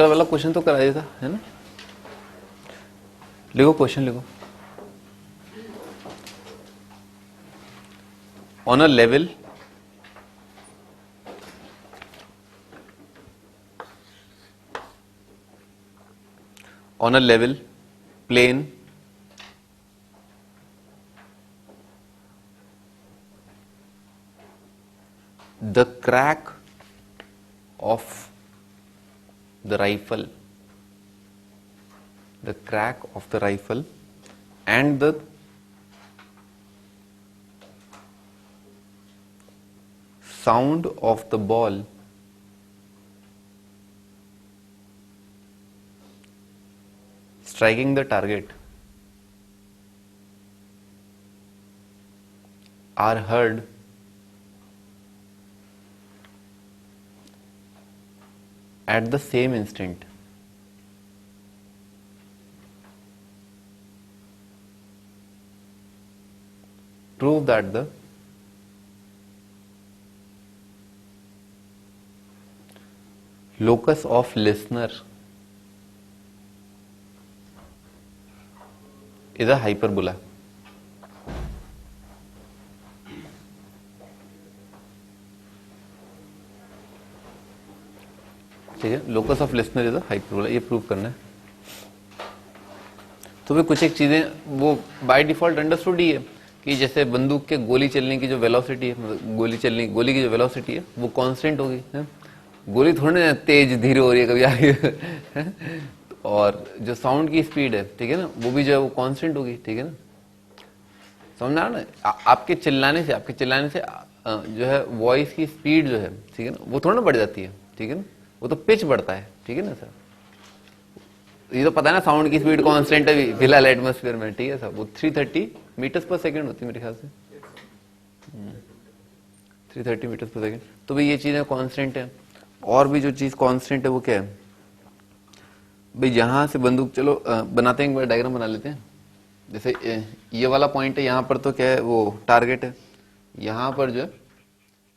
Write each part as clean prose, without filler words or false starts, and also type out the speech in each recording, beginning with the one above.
अगला वाला क्वेश्चन तो करा देता है ना। लिखो क्वेश्चन लिखो। On a level plane the crack of the rifle and the sound of the ball striking the target are heard at the same instant. Prove that the locus of listener is a hyperbola. ठीक है, locus of listener is a hyperbola, ये prove करना है। तो भी कुछ एक चीजें वो बाय डिफॉल्ट अंडरस्टूड ही है कि जैसे बंदूक के गोली चलने की जो वेलोसिटी है, गोली की जो वेलोसिटी है वो कांस्टेंट होगी है? गोली थोड़ी ना तेज धीरे हो रही है कभी आगे और जो साउंड की स्पीड है, ठीक है ना, वो भी जो है वो कांस्टेंट होगी, ठीक है ना, समझ ना। आपके चिल्लाने से जो है वॉइस की स्पीड जो है, ठीक है ना, वो थोड़ा ना बढ़ जाती है, ठीक है ना, वो तो पिच बढ़ता है, ठीक है ना सर। ये तो पता है ना, साउंड की स्पीड कांस्टेंट है फिलहाल एटमॉस्फेयर में, ठीक है सर, वो 330 मीटर्स पर सेकंड होती है मेरे ख्याल से, 330 मीटर्स पर सेकंड। तो भाई ये चीजें कांस्टेंट है। और भी जो चीज कांस्टेंट है वो क्या है भाई, यहां से बंदूक, चलो बनाते हैं, एक बार डायग्राम बना लेते हैं। जैसे ये वाला पॉइंट है, यहाँ पर तो क्या है वो टारगेट है, यहाँ पर जो है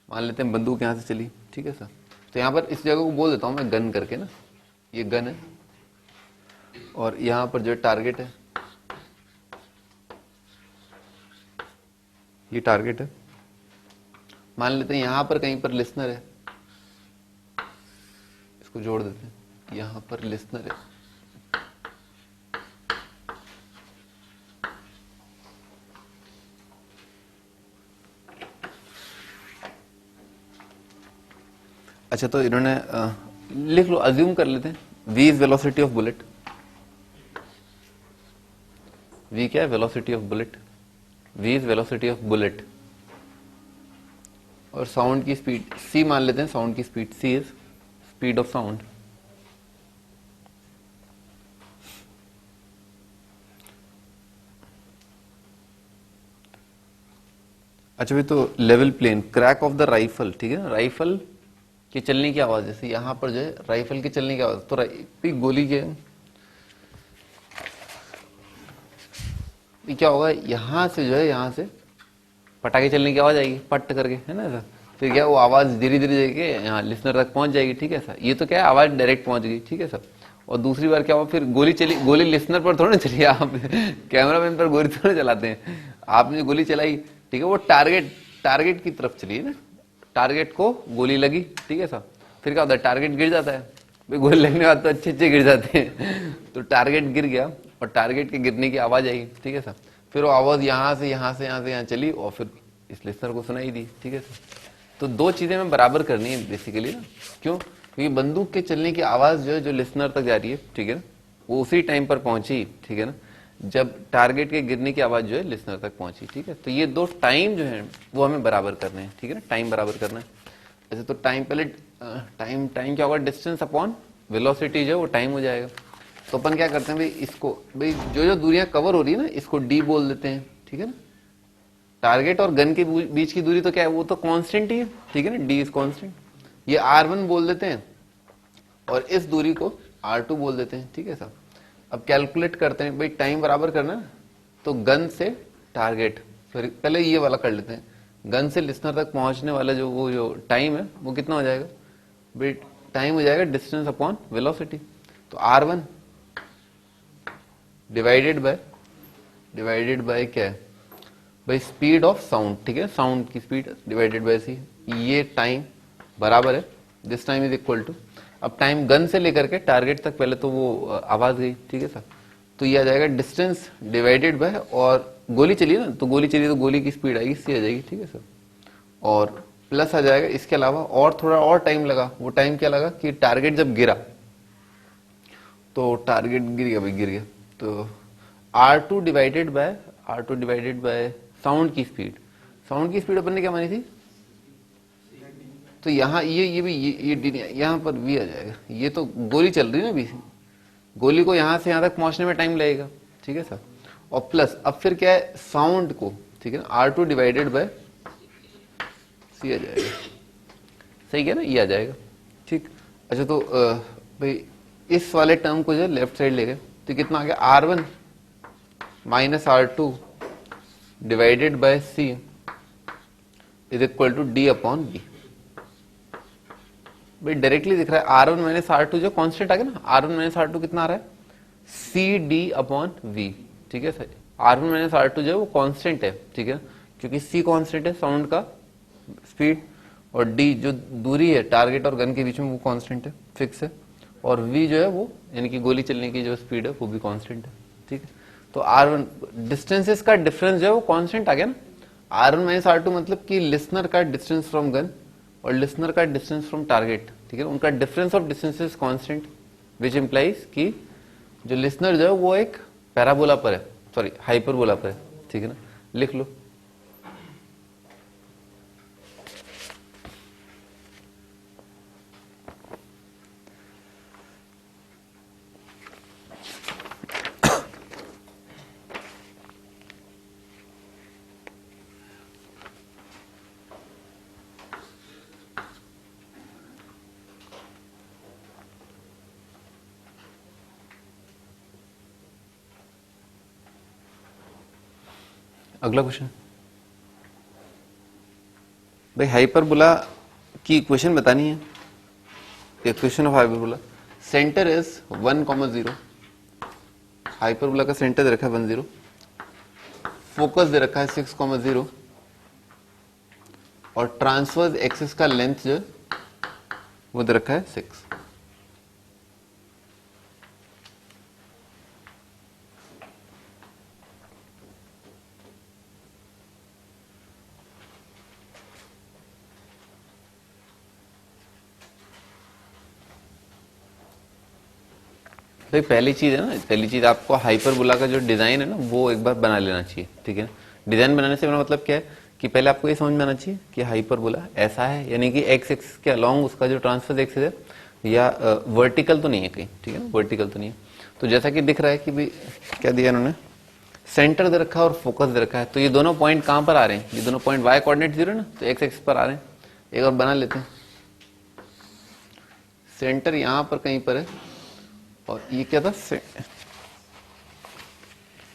मान लेते हैं बंदूक यहाँ से चली, ठीक है सर। तो यहाँ पर इस जगह को बोल देता हूँ मैं गन करके ना, ये गन है, और यहाँ पर जो है टारगेट है, ये टारगेट है। मान लेते हैं यहाँ पर कहीं पर लिसनर है, इसको जोड़ देते हैं, यहाँ पर लिसनर है। अच्छा, तो इन्होंने लिख लो, अज्यूम कर लेते हैं, v is velocity of bullet. v क्या है? Velocity of bullet. v is velocity of bullet. और साउंड की स्पीड c मान लेते हैं, साउंड की speed c is speed of sound. अच्छा भाई, तो level plane, crack of the rifle, ठीक है ना, राइफल के चलने की आवाज, जैसे यहां पर जो है राइफल के चलने की आवाज, तो गोली के क्या होगा, यहां से जो है, यहां से पटाखे चलने की आवाज आएगी पट करके, है ना सर। फिर क्या वो आवाज धीरे धीरे जाके यहाँ लिसनर तक पहुंच जाएगी, ठीक है सर। ये तो क्या है, आवाज डायरेक्ट पहुंच गई, ठीक है सर। और दूसरी बार क्या हुआ, फिर गोली चली, गोली लिसनर पर थोड़ा चली, आप कैमरामैन पर गोली थोड़ा चलाते हैं, आपने जो गोली चलाई, ठीक है, वो टारगेट की तरफ चली है ना, टारगेट को गोली लगी, ठीक है सर। फिर क्या होता है, टारगेट गिर जाता है भाई, गोली लगने के बाद तो अच्छे गिर जाते हैं तो टारगेट गिर गया और टारगेट के गिरने की आवाज आई, ठीक है सर। फिर वो आवाज यहाँ चली और फिर इस लिसनर को सुनाई दी, ठीक है सर। तो दो चीजें में बराबर करनी है बेसिकली ना, क्यों? क्योंकि बंदूक के चलने की आवाज जो है, जो लिसनर तक जा रही है, ठीक है ना, वो उसी टाइम पर पहुंची, ठीक है ना, जब टारगेट के गिरने की आवाज जो है लिसनर तक पहुंची, ठीक है। तो ये दो टाइम जो है वो हमें बराबर करने हैं, ठीक है ना, टाइम बराबर करना है। ऐसे तो टाइम पहले टाइम क्या होगा, डिस्टेंस अपॉन वेलोसिटी जो है वो टाइम हो जाएगा। तो अपन क्या करते हैं भाई, इसको भाई जो दूरियां कवर हो रही है ना, इसको डी बोल देते हैं, ठीक है ना। टारगेट और गन के बीच की दूरी तो क्या है, वो तो कांस्टेंट ही है, ठीक है ना, डी इज कांस्टेंट। ये R1 बोल देते हैं और इस दूरी को R2 बोल देते हैं, ठीक है साहब। अब कैलकुलेट करते हैं भाई, टाइम बराबर करना है, तो गन से टारगेट, फिर पहले ये वाला कर लेते हैं, गन से लिसनर तक पहुंचने वाला जो टाइम है वो कितना हो जाएगा भाई, टाइम हो जाएगा डिस्टेंस अपॉन वेलोसिटी, तो R1 डिवाइडेड बाय क्या है भाई, स्पीड ऑफ साउंड, ठीक है, साउंड की स्पीड डिवाइडेड बाय सी, ये टाइम बराबर है, this time is equal to, अब टाइम गन से लेकर के टारगेट तक पहले तो वो आवाज गई, ठीक है सर, तो ये आ जाएगा डिस्टेंस डिवाइडेड बाय, और गोली चली ना, तो गोली चली तो गोली की स्पीड आएगी, सी आ जाएगी, ठीक है सर, और प्लस आ जाएगा इसके अलावा और थोड़ा और टाइम लगा, वो टाइम क्या लगा कि टारगेट जब गिरा, तो टारगेट गिर गया भाई, गिर गया, तो R2 डिवाइडेड बाय साउंड की स्पीड अपन ने क्या मानी थी, तो यहाँ ये भी यहाँ पर भी आ जाएगा, ये तो गोली चल रही है ना अभी, गोली को यहाँ से यहाँ तक पहुंचने में टाइम लगेगा, ठीक है सर, और प्लस अब फिर क्या है साउंड को, ठीक है ना, R2 डिवाइडेड बाय सी आ जाएगा, सही है ना, ये आ जाएगा, ठीक। अच्छा तो भाई इस वाले टर्म को जो लेफ्ट साइड ले गए तो कितना आ गया, R1 minus R2 divided by C is equal to D upon B. भाई डायरेक्टली दिख रहा है R1 माइनस R2 जो कांस्टेंट आ गया ना, R1 माइनस R2 कितना आ रहा है, सी डी अपॉन वी, ठीक है सर, R1 माइनस R2 जो है वो कांस्टेंट है, ठीक है, क्योंकि सी कांस्टेंट है साउंड का स्पीड, और डी जो दूरी है टारगेट और गन के बीच में वो कांस्टेंट है, फिक्स है, और वी जो है वो यानी कि गोली चलने की जो स्पीड है वो भी कांस्टेंट है, ठीक है। तो R1 डिस्टेंसेस का डिफरेंस जो है वो कांस्टेंट आ गया ना, R1 माइनस R2 मतलब कि लिसनर का डिस्टेंस फ्रॉम गन और लिसनर का डिस्टेंस फ्रॉम टारगेट, ठीक है, उनका difference of distances constant, which implies कि जो लिसनर जो है वो एक पैराबोला पर है, सॉरी हाइपरबोला पर है, ठीक है ना, लिख लो। अगला क्वेश्चन भाई, हाइपरबोला की इक्वेशन बतानी है, equation of hyperbola, centre is 1,0, hyperbola का सेंटर दे रखा है 10, फोकस दे रखा है 6,0, और ट्रांसवर्स एक्सिस का लेंथ जो वो दे रखा है 6। तो पहली चीज है ना, पहली चीज आपको हाइपरबोला का जो डिजाइन है ना वो एक बार बना लेना चाहिए, ठीक है। डिजाइन बनाने से मेरा मतलब क्या है कि पहले आपको ये समझ में आना चाहिए कि हाइपरबोला ऐसा है, यानी कि एक्स एक्सिस के अलोंग उसका जो ट्रांसफर एक्सिस है या वर्टिकल तो नहीं है कहीं, ठीक है ना, वर्टिकल तो नहीं है। तो जैसा कि दिख रहा है कि भाई क्या दिया इन्होंने, सेंटर दे रखा है और फोकस दे रखा है, तो ये दोनों पॉइंट कहां पर आ रहे हैं, ये दोनों पॉइंट वाई कोऑर्डिनेट 0 ना, तो एक्स एक्सिस पर आ रहे हैं। एक और बना लेते हैं, सेंटर यहां पर कहीं पर है और ये क्या था,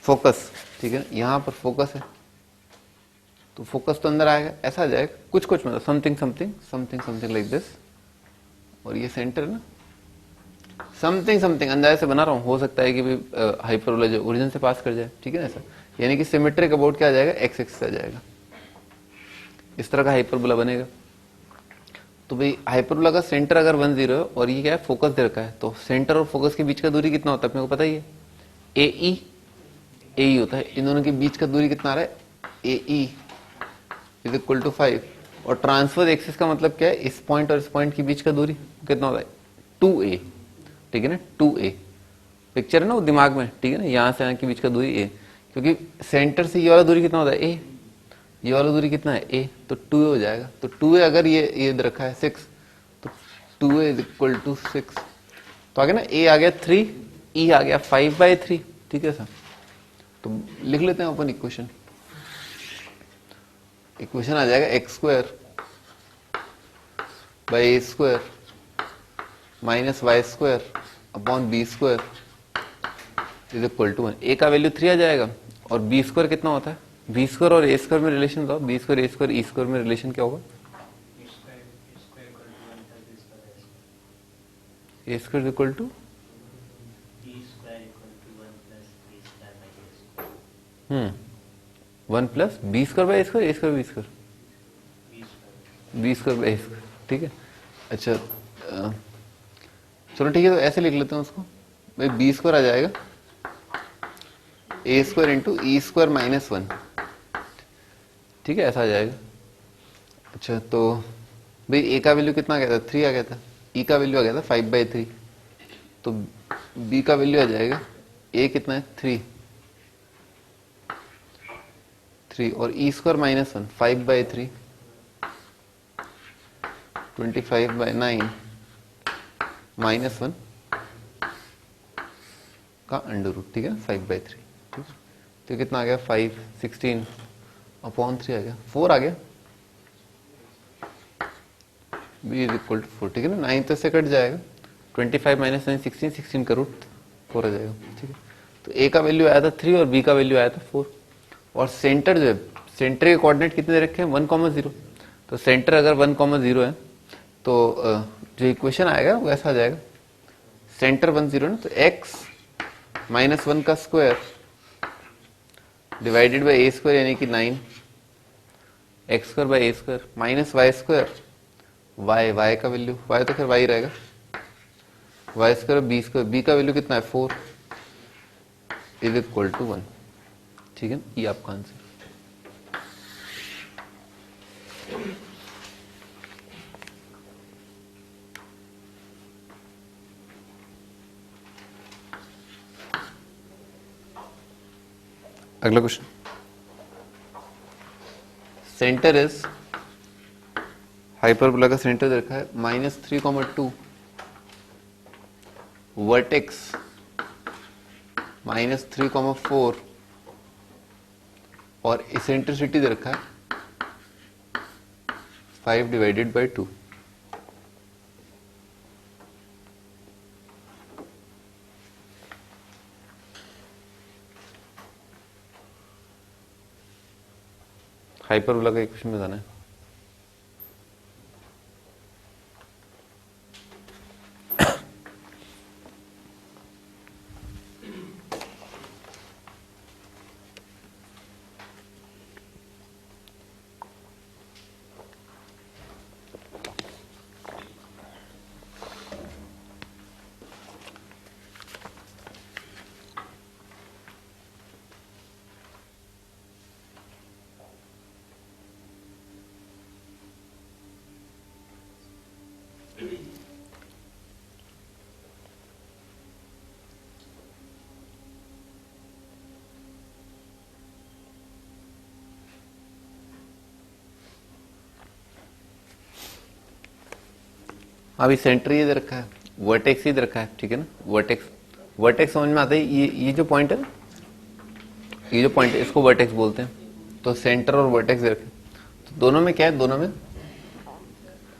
फोकस, ठीक है, यहां पर फोकस है, तो फोकस तो अंदर आएगा, ऐसा आ जाएगा कुछ कुछ मतलब something something something something like this, और ये सेंटर है ना, समथिंग समथिंग अंदाजे से बना रहा हूं, हो सकता है कि भी हाइपरबोला जो ओरिजिन से पास कर जाए, ठीक है ना, ऐसा यानी कि सिमेट्रिक अबाउट क्या आ जाएगा, एक्स एक्सिस आ जाएगा, इस तरह का हाइपरबोला बनेगा। तो भाई हाइपरबोला का सेंटर अगर 10 है और ये क्या है, फोकस दे रखा है, तो सेंटर और फोकस के बीच का दूरी कितना होता है अपने को पता ही है, ए ई होता है, इन दोनों के बीच का दूरी कितना आ रहा है, ए ई इज इक्वल टू 5, और ट्रांसफर एक्सिस का मतलब क्या है, इस पॉइंट और इस पॉइंट के बीच का दूरी कितना होता है, 2a, ठीक है ना, 2a पिक्चर है ना वो दिमाग में, ठीक है ना, यहां से यहाँ के बीच का दूरी a, क्योंकि सेंटर से ये वाला दूरी कितना होता है a, ये वाला दूरी कितना है a, तो 2a हो जाएगा, तो 2a अगर ये रखा है 6, तो 2a इज इक्वल टू 6, तो आ गया ना, a आ गया 3, e आ गया 5/3, ठीक है सर। तो लिख लेते हैं अपन इक्वेशन, इक्वेशन आ जाएगा x² by a² minus y² upon b² is equal to 1। a का वैल्यू 3 आ जाएगा और b² कितना होता है, b² और a² में रिलेशन बताओ, b² a² e² में रिलेशन क्या होगा, a² equal to 1 plus B square by A square, A square B square, B square by A square, ठीक है। अच्छा चलो ठीक है, तो ऐसे लिख लेते हैं उसको भाई, बी स्क्वायर आ जाएगा A square into E square minus 1, ठीक है, ऐसा आ जाएगा। अच्छा तो भाई ए का वैल्यू कितना आ गया था, 3 आ गया था, ई का वैल्यू आ गया था 5/3, तो बी का वैल्यू आ जाएगा, ए कितना है 3 और ई स्क्वायर माइनस 1 5/3 25/9 माइनस 1 का अंडर रूट, ठीक है, 5/3, ठीक है। तो कितना आ गया 5 16 अपॉन 3 आ गया, 4 आ गया, b इज इक्वल टू 4, ठीक है ना। 9 तो से कट जाएगा, 25 माइनस 9 16, 16 का रूट 4 आ जाएगा, ठीक है। तो a का वैल्यू आया था 3 और b का वैल्यू आया था 4, और सेंटर जो है, सेंटर के कोऑर्डिनेट कितने दे रखे हैं 1,0, तो सेंटर अगर 1,0 है तो जो इक्वेशन आएगा वो ऐसा आ जाएगा, सेंटर 1 0 ना, तो x माइनस 1 का square divided by A square यानी कि 9 X square by A square minus Y square, Y का वैल्यू, वाई तो फिर वाई रहेगा, Y square B square, B का वैल्यू कितना है 4 इज इक्वल टू 1, ठीक है। ये आपका आंसर। अगला क्वेश्चन, सेंटर इज, हाइपरबोला का सेंटर रखा है -3,2, वर्टेक्स -3,4 और इसेंट्रिसिटी दे रखा है 5/2। हाइपरबोला का इक्वेशन बताना है। अभी सेंटर ये दे रखा है, वर्टेक्स ही दे रखा है, ठीक है ना। वर्टेक्स समझ में आता है, ये जो पॉइंट है, ये जो पॉइंट है इसको वर्टेक्स बोलते हैं। तो सेंटर और वर्टेक्स दे रखे, तो दोनों में क्या है, दोनों में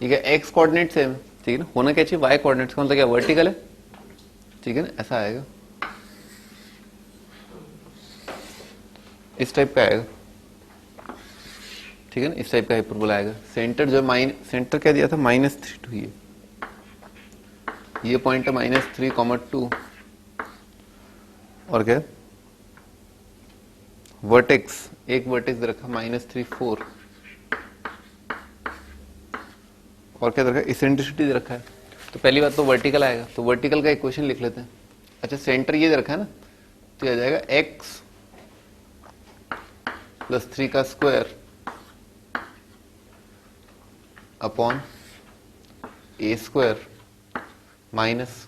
ठीक है एक्स कोऑर्डिनेट सेम, ठीक है ना। होना क्या चाहिए वाई कोऑर्डिनेट्स का मतलब क्या, वर्टिकल है, ठीक है ना, ऐसा आएगा, इस टाइप का आएगा, ठीक है ना, इस टाइप का हाइपरबोला आएगा। सेंटर जो सेंटर क्या दिया था -3,2, ये पॉइंट है -3,2 और क्या वर्टेक्स, एक वर्टेक्स रखा -3,4 और क्या रखा इसेंट्रिसिटी रखा है। तो पहली बात तो वर्टिकल आएगा, तो वर्टिकल का इक्वेशन लिख लेते हैं। अच्छा सेंटर ये रखा है ना, तो ये आ जाएगा x + 3 का square upon A square minus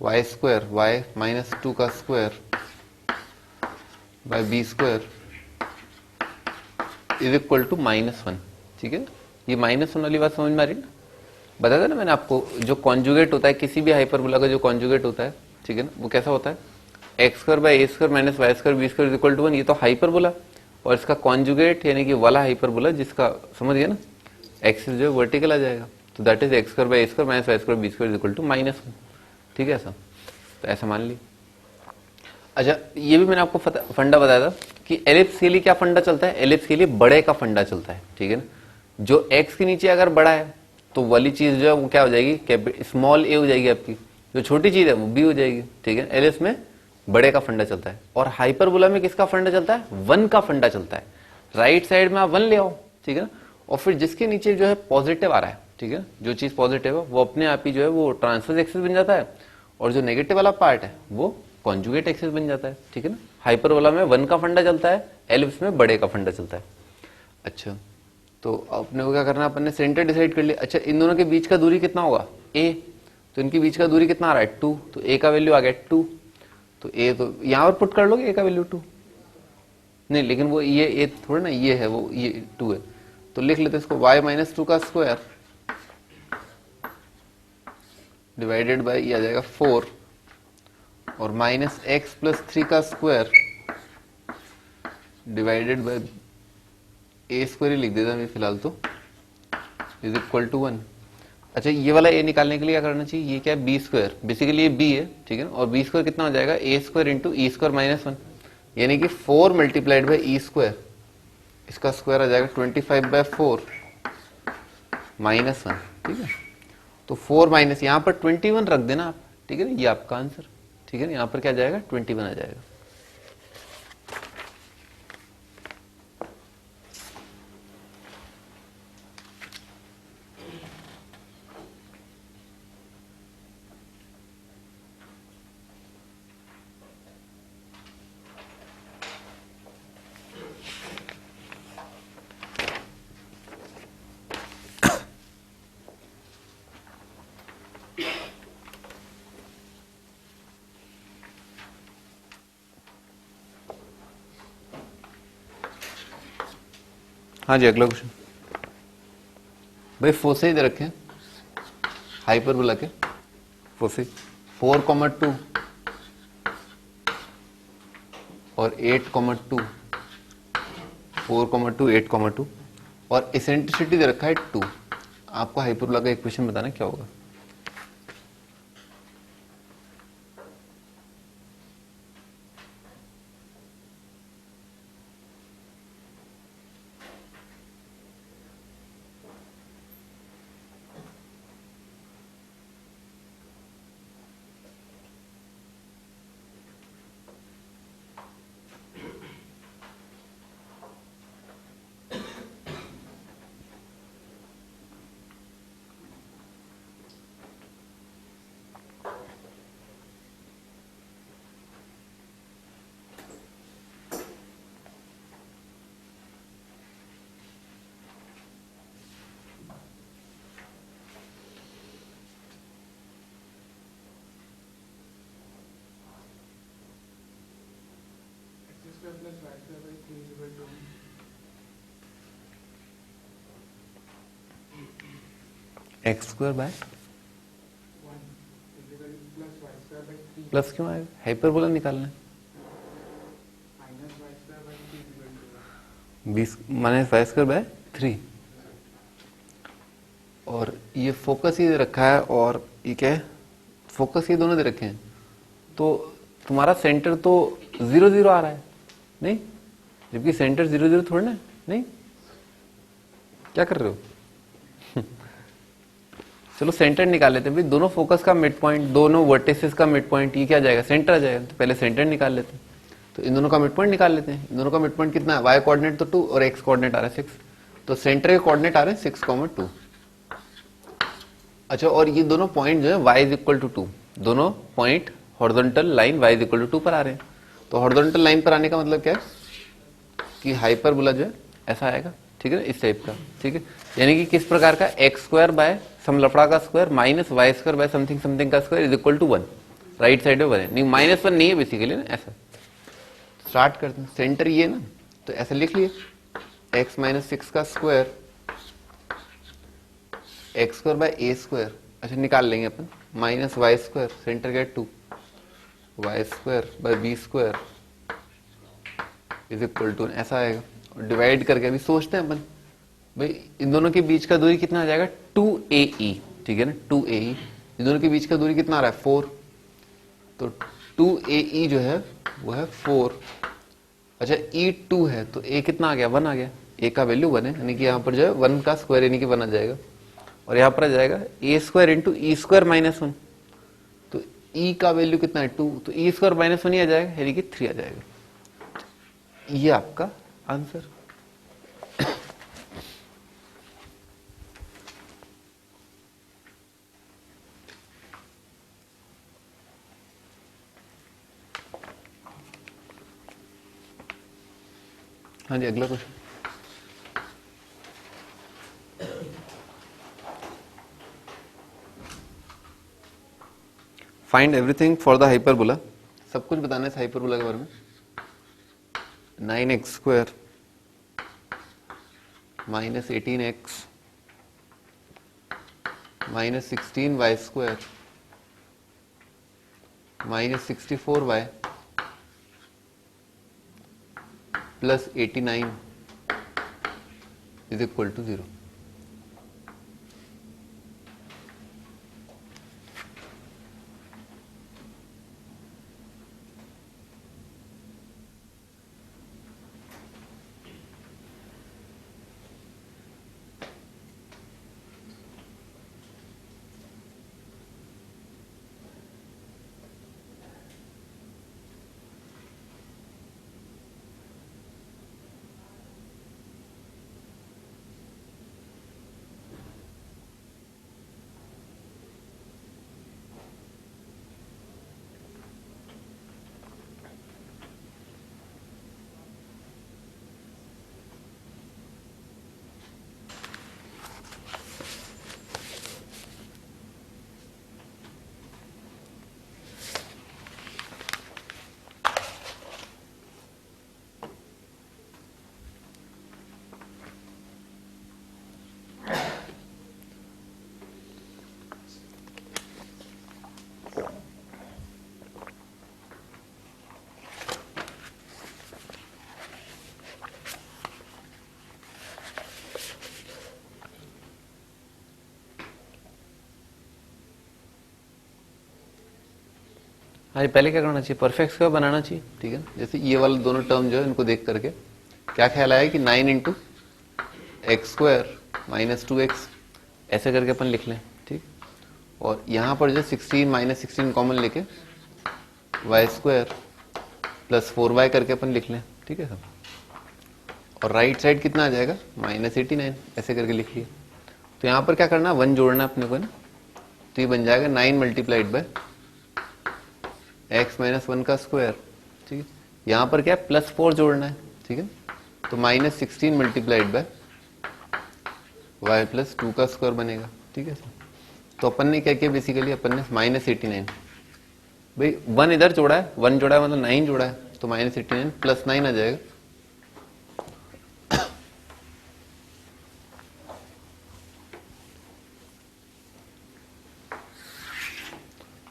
Y square, Y -2 का square by B square is equal to -1, ठीक है। ये -1 वाली बात समझ में आ रही ना, बताया था ना मैंने आपको, जो कॉन्जुगेट होता है किसी भी हाइपरबोला का, जो कॉन्जुगेट होता है, ठीक है ना, वो कैसा होता है x² by A square minus Y square B square is equal to 1। ये तो हाइपरबोला, और इसका कॉन्जुगेट यानी कि वाला हाइपरबोला जिसका समझ गया ना, एक्सिस जो है वर्टिकल आ जाएगा, तो that is x² by A square minus Y square B square is equal to -1, ठीक है। ऐसा तो ऐसा मान ली। अच्छा ये भी मैंने आपको फंडा बताया था कि एलिप्स के लिए क्या फंडा चलता है, एलिप्स के लिए बड़े का फंडा चलता है, ठीक है ना। जो x के नीचे अगर बड़ा है तो वाली चीज जो है वो क्या हो जाएगी, स्मॉल a हो जाएगी आपकी, जो छोटी चीज है वो b हो जाएगी, ठीक है। एलिप्स में बड़े का फंडा चलता है, और हाइपरबोला में किसका फंडा चलता है, 1 का फंडा चलता है। राइट साइड में आप 1 ले आओ, ठीक है ना, और फिर जिसके नीचे जो है पॉजिटिव आ रहा है, ठीक है, जो चीज पॉजिटिव है वो अपने आप ही जो है वो ट्रांसवर्स एक्सिस बन जाता है, और जो नेगेटिव वाला पार्ट है वो कॉन्जुगेट एक्सिस बन जाता है, ठीक है ना। हाइपरबोला में 1 का फंडा चलता है, एलिप्स में बड़े का फंडा चलता है। अच्छा, तो अपने को क्या करना है, अपन ने सेंटर डिसाइड कर लिया। अच्छा, इन दोनों के बीच का दूरी कितना होगा, a, तो इनके बीच का दूरी कितना आ रहा है, 2, तो a का वैल्यू आ गया 2, तो a तो यहां पर पुट कर लोगे, a का वैल्यू 2, नहीं लेकिन वो ये a थोड़ा ना, ये है वो, ये 2 है, तो लिख लेते इसको y माइनस 2 का स्क्वायर डिवाइडेड बाय ये आ जाएगा 4, और माइनस एक्स प्लस 3 का square divided by A square ही लिख देता मैं फिलहाल तो, इज इक्वल टू 1। अच्छा, ये वाला ए निकालने के लिए क्या करना चाहिए, ये क्या है, बी स्क्वायर, बेसिकली ये बी है, ठीक है ना, और बी स्क्वायर कितना हो जाएगा, A square into E square minus 1, यानी कि 4 मल्टीप्लाइड बाय ई स्क्वायर, इसका स्क्वायर आ जाएगा 25/4 माइनस 1, ठीक है। तो 4 माइनस यहाँ पर 21 रख देना आप, ठीक है ना, ये आपका आंसर, ठीक है ना, यहाँ पर क्या जाएगा 21 आ जाएगा। हाँ जी, अगला क्वेश्चन भाई, फोसे दे रखे हैं हाइपरबोला के, फोसे 4,2 और 8,2, 4,2 8,2, और इसेंट्रिसिटी दे रखा है 2। आपको हाइपरबोला का इक्वेशन बताना क्या होगा। एक्स स्क्वायर बाय प्लस क्यों आएगा, हाइपरबोला निकालना है, 20 माइनस वाई स्क्वायर बाय 3, और ये फोकस ही दे रखा है, और ये क्या है, फोकस ये दोनों दे रखे हैं, तो तुम्हारा सेंटर तो 0 0 आ रहा है, नहीं, जबकि सेंटर 0 0 थोड़ा ना, नहीं, क्या कर रहे हो चलो सेंटर निकाल लेते हैं भाई, दोनों फोकस का मिड पॉइंट, दोनों वर्टिसेस का मिड पॉइंट, ये क्या जाएगा, सेंटर आ जाएगा, तो पहले सेंटर निकाल लेते हैं। तो इन दोनों का मिड पॉइंट निकाल लेते हैं। इन दोनों का मिड पॉइंट कितना है, वाई कोऑर्डिनेट तो 2 और एक्स कोऑर्डिनेट आ रहा है 6, तो सेंटर के कोऑर्डिनेट आ रहे हैं 6,2। अच्छा, और ये दोनों पॉइंट जो है y इज इक्वल टू 2, दोनों point horizontal line y is equal to 2 पर आ रहे हैं। तो हॉरिजॉन्टल लाइन पर आने का मतलब क्या है कि हाइपरबोला जो है ऐसा आएगा, ठीक है, इस टाइप का, ठीक है, यानी कि किस प्रकार का, एक्स स्क्वायर बाय सम लफड़ा का square minus Y square by something something का square is equal to 1, right side में 1 है, नहीं -1 नहीं है बेसिकली ना, ऐसा स्टार्ट करते हैं। सेंटर ये ना, तो ऐसा लिख लिए x माइनस 6 का square X square by A square, अच्छा निकाल लेंगे अपन, माइनस वाई स्क्वायर, सेंटर का 2, Y square by B square is equal to, ऐसा आएगा। और डिवाइड करके अभी सोचते हैं अपन भाई, इन दोनों के बीच का दूरी कितना आ जाएगा 2AE, ठीक है ना, 2AE, इन दोनों के बीच का दूरी कितना आ रहा है 4, तो 2AE जो है वो है 4। अच्छा, E2 है तो A कितना आ गया, 1 आ गया, A का वैल्यू 1 है, यानी कि यहाँ पर जो है 1 का स्क्वायर यानी कि 1 आ जाएगा, और यहाँ पर आ जाएगा A square into E square minus 1, तो ई का वैल्यू कितना है 2, तो ई स्क्वायर माइनस 1 ही आ जाएगा, यानी कि 3 आ जाएगा। ये आपका आंसर। हाँ जी, अगला question. Find everything for the hyperbola. सब कुछ बताना है इस हाइपरबोला के बारे में। 9x square minus 18x minus 16y square minus 64y plus 89 is equal to 0। हाँ, पहले क्या करना चाहिए, परफेक्ट स्क्वायर बनाना चाहिए, ठीक है। जैसे ये वाले दोनों टर्म जो है इनको देख करके क्या ख्याल आया कि 9 into x square minus 2x ऐसे करके अपन लिख लें, ठीक। और यहाँ पर जो 16 माइनस 16 कॉमन लेके वाई स्क्वायर प्लस 4y करके अपन लिख लें, ठीक है सब। और राइट साइड कितना आ जाएगा, माइनस 89 ऐसे करके लिख लिया। तो यहाँ पर क्या करना, 1 जोड़ना अपने को ना, तो ये बन जाएगा 9 मल्टीप्लाइड बाय x माइनस 1 का स्क्वायर, ठीक है। यहाँ पर क्या प्लस 4 जोड़ना है, ठीक है। तो minus 16 multiplied by y plus 2 का स्क्वायर बनेगा, ठीक है सर। तो अपन ने क्या किया, बेसिकली अपन ने माइनस 89, भाई 1 इधर जोड़ा है, 1 जोड़ा है मतलब 9 जोड़ा है, तो माइनस 89 प्लस 9 आ जाएगा।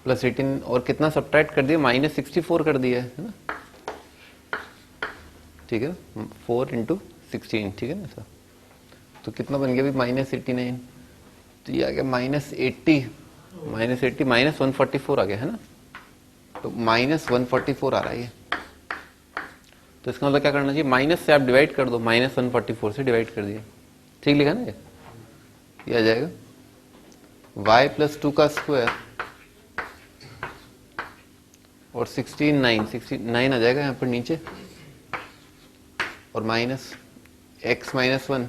प्लस 18 और कितना सब्ट्रैक्ट कर दिया, माइनस 64 कर दिया है ना, ठीक है। 4 इंटू 16, ठीक है ना सर। तो कितना बन गया, माइनस 89, तो ये आ गया माइनस 80, माइनस 80 माइनस 144 आ गया है ना, तो माइनस 144 आ रहा है ये। तो इसका मतलब क्या करना चाहिए, माइनस से आप डिवाइड कर दो, माइनस 144 से डिवाइड कर दिया, ठीक लिखा ना ये आ जाएगा y प्लस 2 का स्क्वायर और 16 आ जाएगा यहाँ पर नीचे, और माइनस x माइनस 1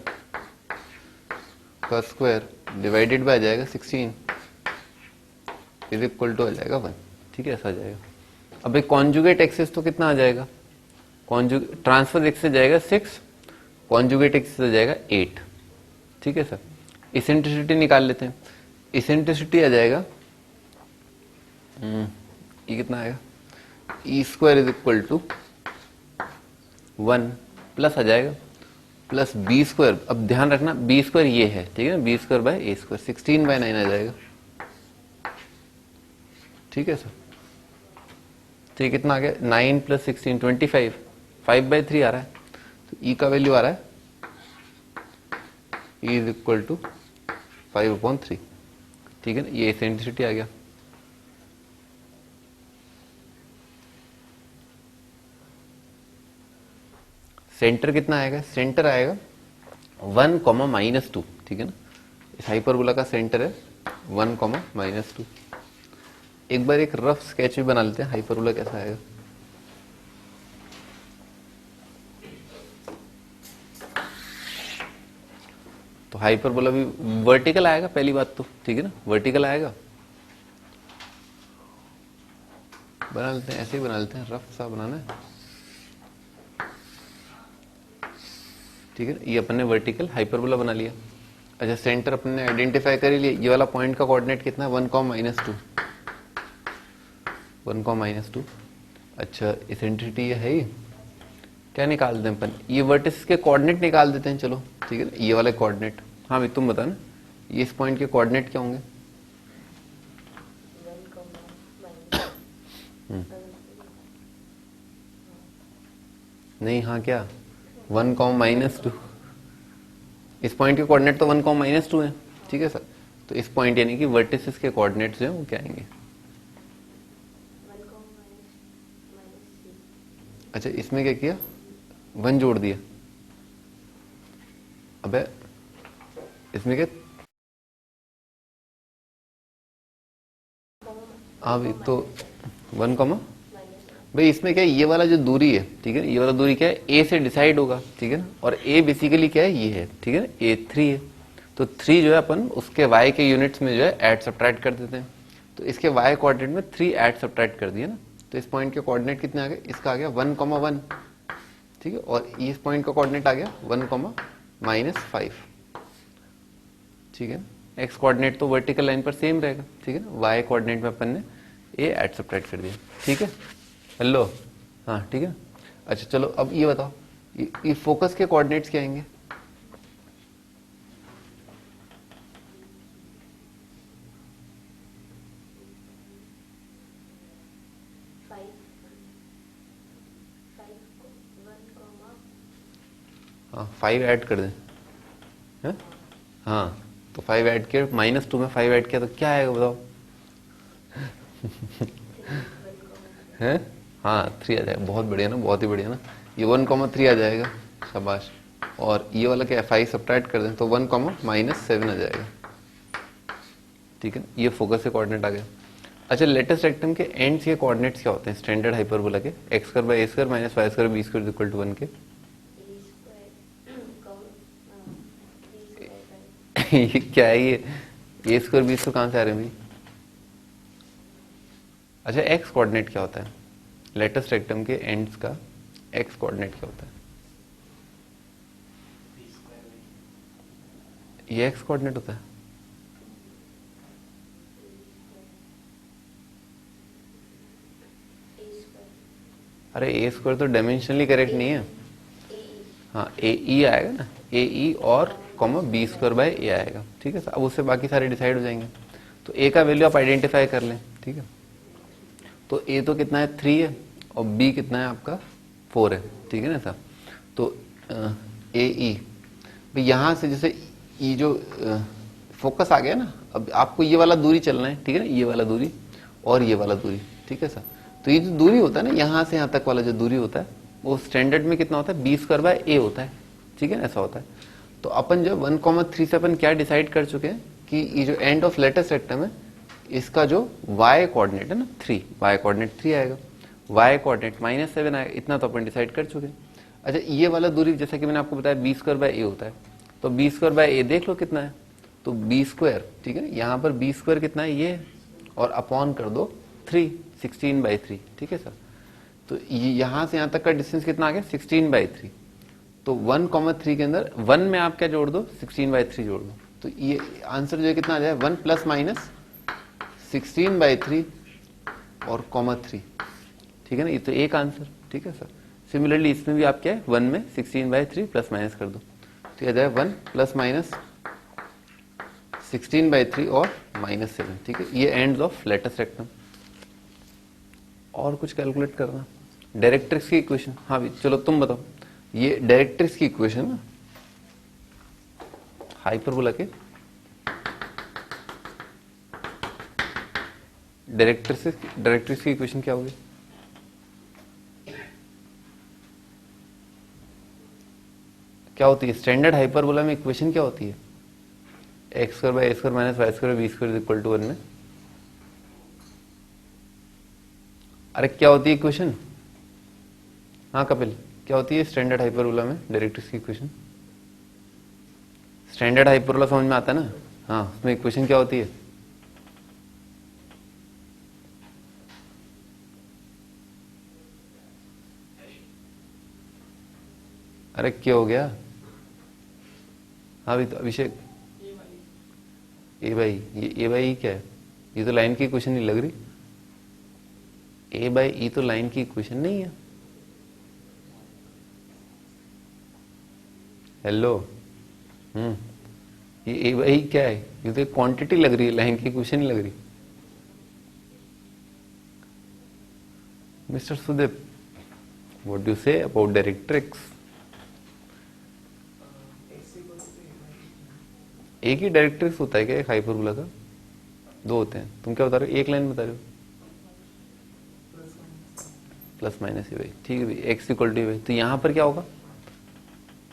का स्क्वायर डिवाइडेड बाय आ जाएगा 16 इज इक्वल टू आ जाएगा 1, ठीक है, ऐसा आ जाएगा। अब एक कॉन्जुगेट एक्सिस तो कितना आ जाएगा, ट्रांसफर एक्सिस जाएगा 6, कॉन्जुगेट एक्सिस आ जाएगा 8, ठीक है सर। इसेंट्रिसिटी निकाल लेते हैं, इसेंट्रिसिटी आ जाएगा ये कितना आएगा, E square is equal to 1 plus आ जाएगा प्लस बी स्क्वायर। अब ध्यान रखना बी स्क्वायर ये है, ठीक है ना, B square by A square, 16/9 आ जाएगा, ठीक है सर। तो ये कितना आ गया, 9 प्लस 16 25, 5/3 आ रहा है। तो ई का वैल्यू आ रहा है ई इज इक्वल टू 5/3, ठीक है ना, ये इसेंट्रिसिटी आ गया। सेंटर कितना आएगा, सेंटर आएगा 1, -2, ठीक है ना। इस हाइपरबोला का सेंटर है 1, -2। एक बार एक रफ स्केच भी बना लेते हैं हाइपरबोला कैसा आएगा। तो हाइपरबोला भी वर्टिकल आएगा पहली बात तो, ठीक है ना, वर्टिकल आएगा। बना लेते हैं, ऐसे ही बना लेते हैं, रफ सा बनाना है, ठीक है। ये अपन ने वर्टिकल हाइपरबोला बना लिया। अच्छा, सेंटर अपन ने आइडेंटिफाई कर ही लिया। ये वाला पॉइंट का कोऑर्डिनेट कितना है, 1,-2, 1,-2। अच्छा, इसेंट्रिसिटी ये है ही। क्या निकाल दें अपन, ये वर्टिस के कोऑर्डिनेट निकाल देते हैं, चलो ठीक है ना, ये वाले कोऑर्डिनेट। हाँ भाई तुम बता ना, ये इस पॉइंट के कोऑर्डिनेट क्या होंगे? नहीं, हाँ क्या, 1,-2। इस पॉइंट के कोऑर्डिनेट तो 1,-2 है, ठीक है सर। तो इस पॉइंट यानी कि वर्टिसेस के कोऑर्डिनेट्स जो है वो क्या आएंगे? अच्छा, इसमें क्या किया, 1 जोड़ दिया। अबे इसमें क्या, अभी तो 1, भाई इसमें क्या है, ये वाला जो दूरी है, ठीक है, ये वाला दूरी क्या है, ए से डिसाइड होगा, ठीक है ना। और ए बेसिकली क्या है, ये है, ठीक है ना, ए 3 है। तो 3 जो है अपन उसके वाई के यूनिट्स में जो है ऐड सब्ट्रैक्ट कर देते हैं। तो इसके वाई कोऑर्डिनेट में 3 ऐड सब्ट्रैक्ट कर दिया ना। तो इस पॉइंट के कोऑर्डिनेट कितने आ गए, इसका आ गया 1,1, ठीक है। और इस पॉइंट का कोऑर्डिनेट आ गया 1,-5, ठीक है। एक्स कोऑर्डिनेट तो वर्टिकल लाइन पर सेम रहेगा, ठीक है ना। वाई कोऑर्डिनेट में अपन ने ए ऐड सब्ट्रैक्ट कर दिया, ठीक है। हेलो, हाँ ठीक है। अच्छा चलो अब ये बताओ, ये फोकस के कोऑर्डिनेट्स क्या आएंगे? हाँ 5 ऐड कर दें, है? हाँ तो 5 ऐड किया, -2 में 5 ऐड किया तो क्या आएगा बताओ? है? हाँ 3 आ जाएगा, बहुत बढ़िया ना, बहुत ही बढ़िया ना। ये 1,3 आ जाएगा, शाबाश। और ये वाला क्या है, 5 सब्ट्रैक्ट कर दें तो 1,-7 आ जाएगा, ठीक है। ये फोकस के कोऑर्डिनेट आ गया। अच्छा, लेटेस्ट रेक्टम के एंड्स के कोऑर्डिनेट्स क्या होते हैं स्टैंडर्ड हाइपरबोला के? x² - y² b² = 1 के? ये क्या है, ये a² b² कहां से आ रहे हैं भाई? अच्छा, एक्स कोऑर्डिनेट क्या होता है लेटेस्ट रेक्टम के एंड्स का? एक्स कोऑर्डिनेट क्या होता है? ये एक्स कोऑर्डिनेट होता है। अरे a² तो डायमेंशनली करेक्ट नहीं है। हाँ AE आएगा ना, AE और b²/a आएगा, ठीक है। अब उससे बाकी सारे डिसाइड हो जाएंगे। तो a का वैल्यू आप आइडेंटिफाई कर लें, ठीक है। तो a तो कितना है, 3 है, और b कितना है आपका, 4 है, ठीक है ना सर। तो AE यहां से जैसे ये जो फोकस आ गया ना, अब आपको ये वाला दूरी चलना है, ठीक है ना, ये वाला दूरी और ये वाला दूरी, ठीक है सर। तो ये जो दूरी होता है ना, यहां से यहां तक वाला जो दूरी होता है वो स्टैंडर्ड में कितना होता है, b² होता है, ठीक है ना, ऐसा होता है। तो अपन जो 1,3 से अपन क्या डिसाइड कर चुके हैं कि ये जो एंड ऑफ लेटेस्ट रेक्टम है इसका जो y कोऑर्डिनेट है ना 3, y कोऑर्डिनेट 3 आएगा, y कोऑर्डिनेट -7 आएगा, इतना तो अपन डिसाइड कर चुके हैं। अच्छा, ये वाला दूरी जैसा कि मैंने आपको बताया b²/a होता है, तो b²/a देख लो कितना है, तो b², ठीक है, यहाँ पर b² कितना है, ये, और अपॉन कर दो 3, 16/3, ठीक है सर। तो यहां से यहां तक का डिस्टेंस कितना आ गया, 16/3। तो 1,3 के अंदर 1 में आप क्या जोड़ दो, 16/3 जोड़ दो, तो ये आंसर जो है कितना आ जाए, 1 ± 16/3 और 3, ठीक है ना। ये तो एक आंसर, ठीक है सर। सिमिलरली इसमें भी आप क्या है, 1 में 16/3 प्लस माइनस कर दो, तो आ जाए 1 ± 16/3 और -7, ठीक है। ये एंड्स ऑफ लेटेस्ट रेक्टम। और कुछ कैलकुलेट करना, डायरेक्ट्रिक्स की इक्वेशन। हाँ भी चलो तुम बताओ, ये डायरेक्ट्रिक्स की इक्वेशन है हाइपरबोला के, डायरेक्ट्रिक्स की इक्वेशन क्या होगी? क्या होती है स्टैंडर्ड हाइपरबोला में, इक्वेशन क्या होती है? x² / a² - y² b² = 1 में अरे क्या होती है इक्वेशन? हाँ कपिल, क्या होती है स्टैंडर्ड हाइपरबोला में डायरेक्ट्रिक्स की इक्वेशन? स्टैंडर्ड हाइपरबोला समझ में आता है ना? हाँ, उसमें इक्वेशन क्या होती है? अरे क्या हो गया? हाँ भी तो अभिषेक, ए बाई, ये ए बाई ई क्या है? ये तो लाइन की इक्वेशन नहीं लग रही। ए बाई ई तो लाइन की इक्वेशन नहीं है। हेलो। ये ए बाई ई क्या है? ये तो क्वांटिटी लग रही है, लाइन की इक्वेशन नहीं लग रही। Mister Sudeep, what do you say about directrix? एक ही डायरेक्ट्रिक्स होता है क्या एक हाइपरबोला का? दो होते हैं। तुम क्या बता रहे हो? एक लाइन बता रहे हो? प्लस माइनस ही भाई, ठीक है भाई, एक्स इक्वल टू भाई। तो यहाँ पर क्या होगा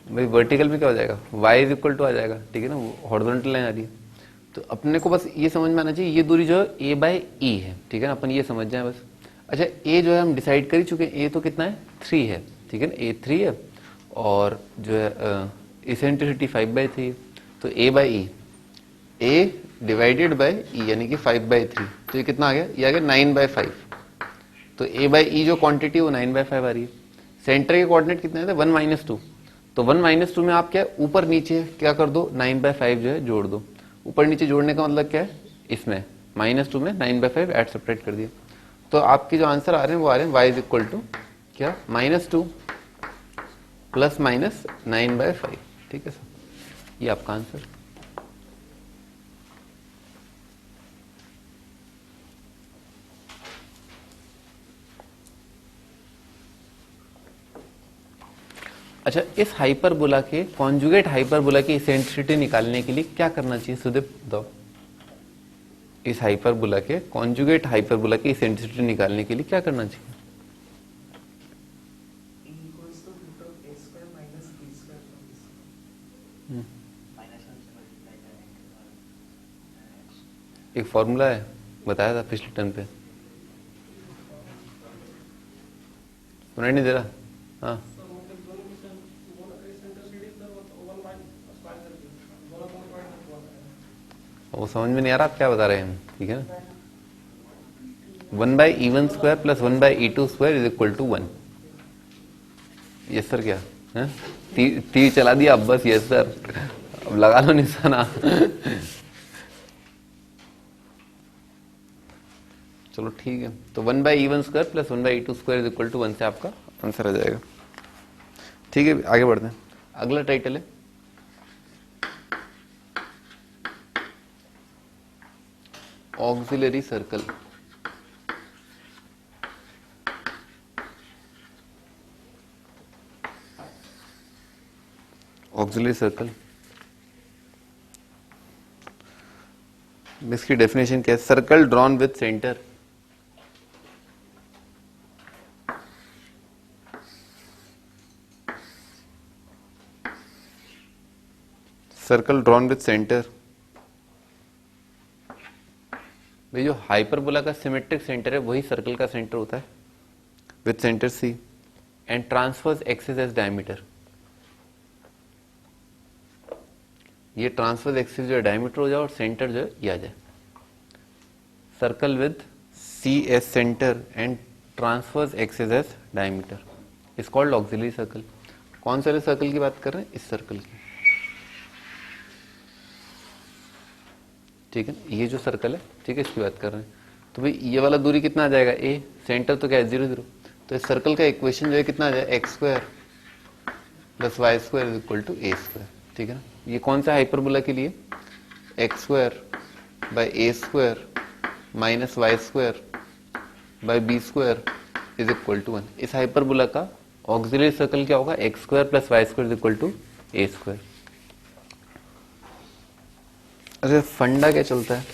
भाई? वर्टिकल में क्या हो जाएगा? वाई इज इक्वल टू आ जाएगा, ठीक है ना? हॉरिजॉन्टल लाइन आ रही है। तो अपने को बस ये समझ में आना चाहिए, ये दूरी जो है ए बाय ई है, ठीक है ना? अपन ये समझ जाए बस। अच्छा, ए जो है हम डिसाइड कर ही चुके हैं, ए तो कितना है? 3 है, ठीक है ना? ए 3 है, और जो है इसेंट्रिसिटी 5/3 है। तो A by E, A divided by E, यानी कि 5/3। तो ये कितना आ गया? ये आ गया 9/5। तो ए बाई ई जो क्वांटिटी है वो 9/5 आ रही है। सेंटर के कोऑर्डिनेट कितने थे? 1 - 2। तो 1 - 2 में आप क्या ऊपर नीचे क्या कर दो? 9/5 जो है जोड़ दो। ऊपर नीचे जोड़ने का मतलब क्या है? इसमें -2 में 9/5 ऐड सेपरेट कर दिया। तो आपके जो आंसर आ रहे हैं वो आ रहे हैं y इज इक्वल टू क्या? -2 प्लस माइनस 9/5, ठीक है सर? ये आपका आंसर। अच्छा, इस हाइपरबोला के कॉन्जुगेट हाइपरबोला की इसेंट्रिसिटी निकालने के लिए क्या करना चाहिए सुदीप बताओ? इस हाइपरबोला के कॉन्जुगेट हाइपरबोला की इसेंट्रिसिटी निकालने के लिए क्या करना चाहिए? एक फॉर्मूला है, बताया था पिछले टर्म पे। सुनाई नहीं दे रहा? हाँ, वो समझ में नहीं आ रहा आप क्या बता रहे हैं, ठीक है ना? 1/E1² plus 1/E2² is equal to 1। Yes sir, क्या है? तीर चला दिया अब बस। यस सर, अब लगा लो निशाना। चलो ठीक है, तो 1/E1² plus 1/E2² is equal to 1 से आपका आंसर आ जाएगा। ठीक है, आगे बढ़ते हैं। अगला टाइटल है ऑक्सिलरी सर्कल। ऑक्सिलरी सर्कल, इसकी डेफिनेशन क्या है? Circle drawn with centre. Circle drawn with centre. भाई जो हाइपरबोला का सिमेट्रिक सेंटर है वही सर्कल का सेंटर होता है, with centre C and transverse axis as diameter. ये ट्रांसवर्स एक्सिस जो है डायमीटर हो जाए और सेंटर जो है ये आ जाए। Circle with C as centre and transverse axis as diameter is called auxiliary circle. कौन से सर्कल की बात कर रहे हैं? इस सर्कल की, ठीक है? ये जो सर्कल है, ठीक है, इसकी बात कर रहे हैं। तो भाई ये वाला दूरी कितना आ जाएगा? ए, सेंटर तो क्या है? 0 0। तो इस सर्कल का इक्वेशन जो है कितना आ जाएगा? x² plus y² is equal to a², ठीक है ना? ये कौन सा हाइपरबोला के लिए? x² by a² minus y² by b² is equal to 1। इस हाइपरबोला का ऑक्सिलरी सर्कल क्या होगा? x² plus y² is equal to a²। अरे फंडा क्या चलता है?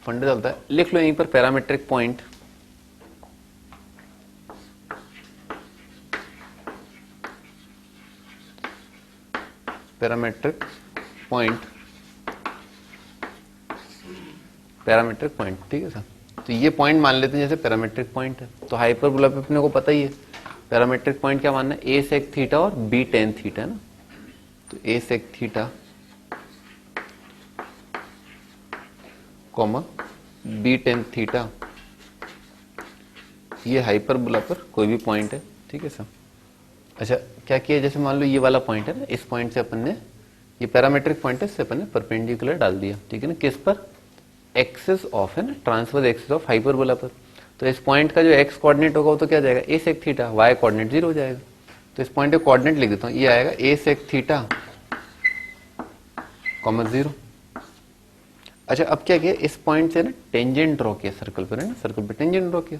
फंडा चलता है, लिख लो यहीं पर parametric point. Parametric point, parametric point, ठीक है सर? तो ये पॉइंट मान लेते हैं जैसे पैरामेट्रिक पॉइंट है। तो हाइपरबोला पे अपने को पता ही है पैरामेट्रिक पॉइंट क्या मानना है, ए सेक थीटा और बी टेन थीटा है ना। तो A sec theta comma B tan theta, ये हाइपरबोला पर कोई भी पॉइंट है, ठीक है सर। अच्छा क्या किया, जैसे मान लो ये वाला पॉइंट है ना, इस पॉइंट से अपन ने, ये पैरामेट्रिक पॉइंट है, इससे अपन ने परपेंडिकुलर डाल दिया, ठीक है ना, किस पर, एक्सिस ऑफ है ना, ट्रांसवर्स एक्सिस ऑफ हाइपरबोला पर। तो इस पॉइंट का जो एक्स कोऑर्डिनेट होगा वो तो क्या जाएगा, ए सेक थीटा, वाई कोऑर्डिनेट 0 हो जाएगा। तो इस पॉइंट के कोऑर्डिनेट लिख देता हूं, ये आएगा ए सेक थीटा कॉमा 0। अच्छा अब क्या किया, इस पॉइंट से ना टेंजेंट ड्रॉ किया सर्कल पर, है ना, सर्कल पर टेंजेंट ड्रॉ किया,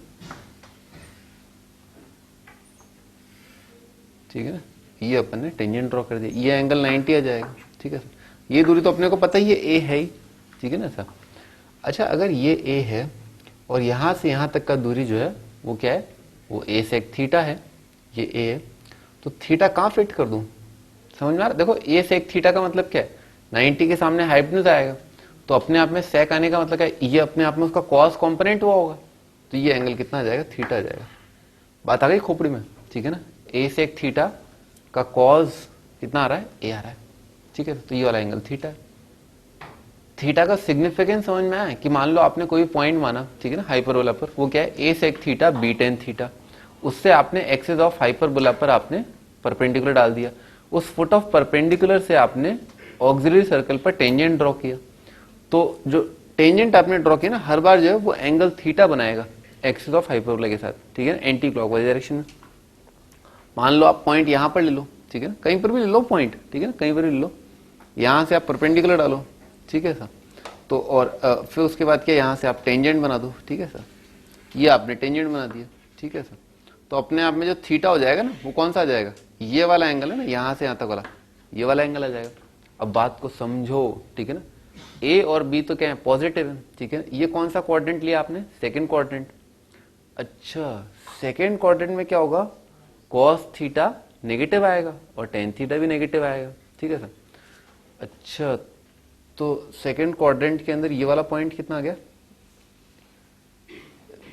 ठीक है ना। ये अपन ने टेंजेंट ड्रॉ कर दिया, ये एंगल 90 आ जाएगा, ठीक है सर। ये दूरी तो अपने को पता ही है ए है ही, ठीक है ना सर। अच्छा अगर ये ए है और यहां से यहां तक का दूरी जो है वो क्या है, वो ए सेक थीटा है, ये ए है, तो थीटा कहां फिट कर दूं, समझ में आ रहा, देखो ए सेक थीटा का मतलब क्या है, 90 के सामने हाइपोटेन्यूज आएगा, तो अपने आप में सेक आने का मतलब क्या है, ये अपने आप में उसका कॉस कंपोनेंट हुआ होगा, तो ये एंगल कितना आ जाएगा, थीटा आ जाएगा। बात आ गई खोपड़ी में, ठीक है ना। ए सेक थीटा का कॉस कितना आ रहा है, ए आ रहा है, ठीक है, तो ये वाला एंगल थीटा है। थीटा का सिग्निफिकेंस समझ में आया कि मान लो आपने कोई पॉइंट माना, ठीक है ना, हाइपरबोला पर, वो क्या है, A sec theta B tan theta, उससे आपने एक्सिस ऑफ हाइपरबोला पर आपने परपेंडिकुलर डाल दिया, उस फुट ऑफ परपेंडिकुलर से आपने ऑक्सिलरी सर्कल पर टेंजेंट ड्रॉ किया, तो जो टेंजेंट आपने ड्रॉ किया ना, हर बार जो है वो एंगल थीटा बनाएगा एक्सिस ऑफ हाइपरबोला के साथ, ठीक है ना, एंटी क्लॉकवाइज डायरेक्शन में। मान लो आप पॉइंट यहां पर ले लो, ठीक है ना, कहीं पर भी ले लो पॉइंट, ठीक है ना, कहीं पर भी ले लो, यहां से आप परपेंडिकुलर डालो, ठीक है सर। तो और फिर उसके बाद क्या, यहां से आप टेंजेंट बना दो, ठीक है सर, ये आपने टेंजेंट बना दिया, ठीक है सर। तो अपने आप में जो थीटा हो जाएगा ना, वो कौन सा आ जाएगा, ये वाला एंगल है ना, यहां से यहां तक वाला, ये वाला एंगल आ जाएगा। अब बात को समझो, ठीक है ना, ए और बी तो क्या है, पॉजिटिव है, ठीक है। ये कौन सा क्वाड्रेंट लिया आपने, सेकेंड क्वाड्रेंट। अच्छा सेकेंड क्वाड्रेंट में क्या होगा, कॉस थीटा नेगेटिव आएगा और टेन थीटा भी नेगेटिव आएगा, ठीक है सर। अच्छा तो सेकेंड क्वाड्रेंट के अंदर ये वाला पॉइंट कितना आ गया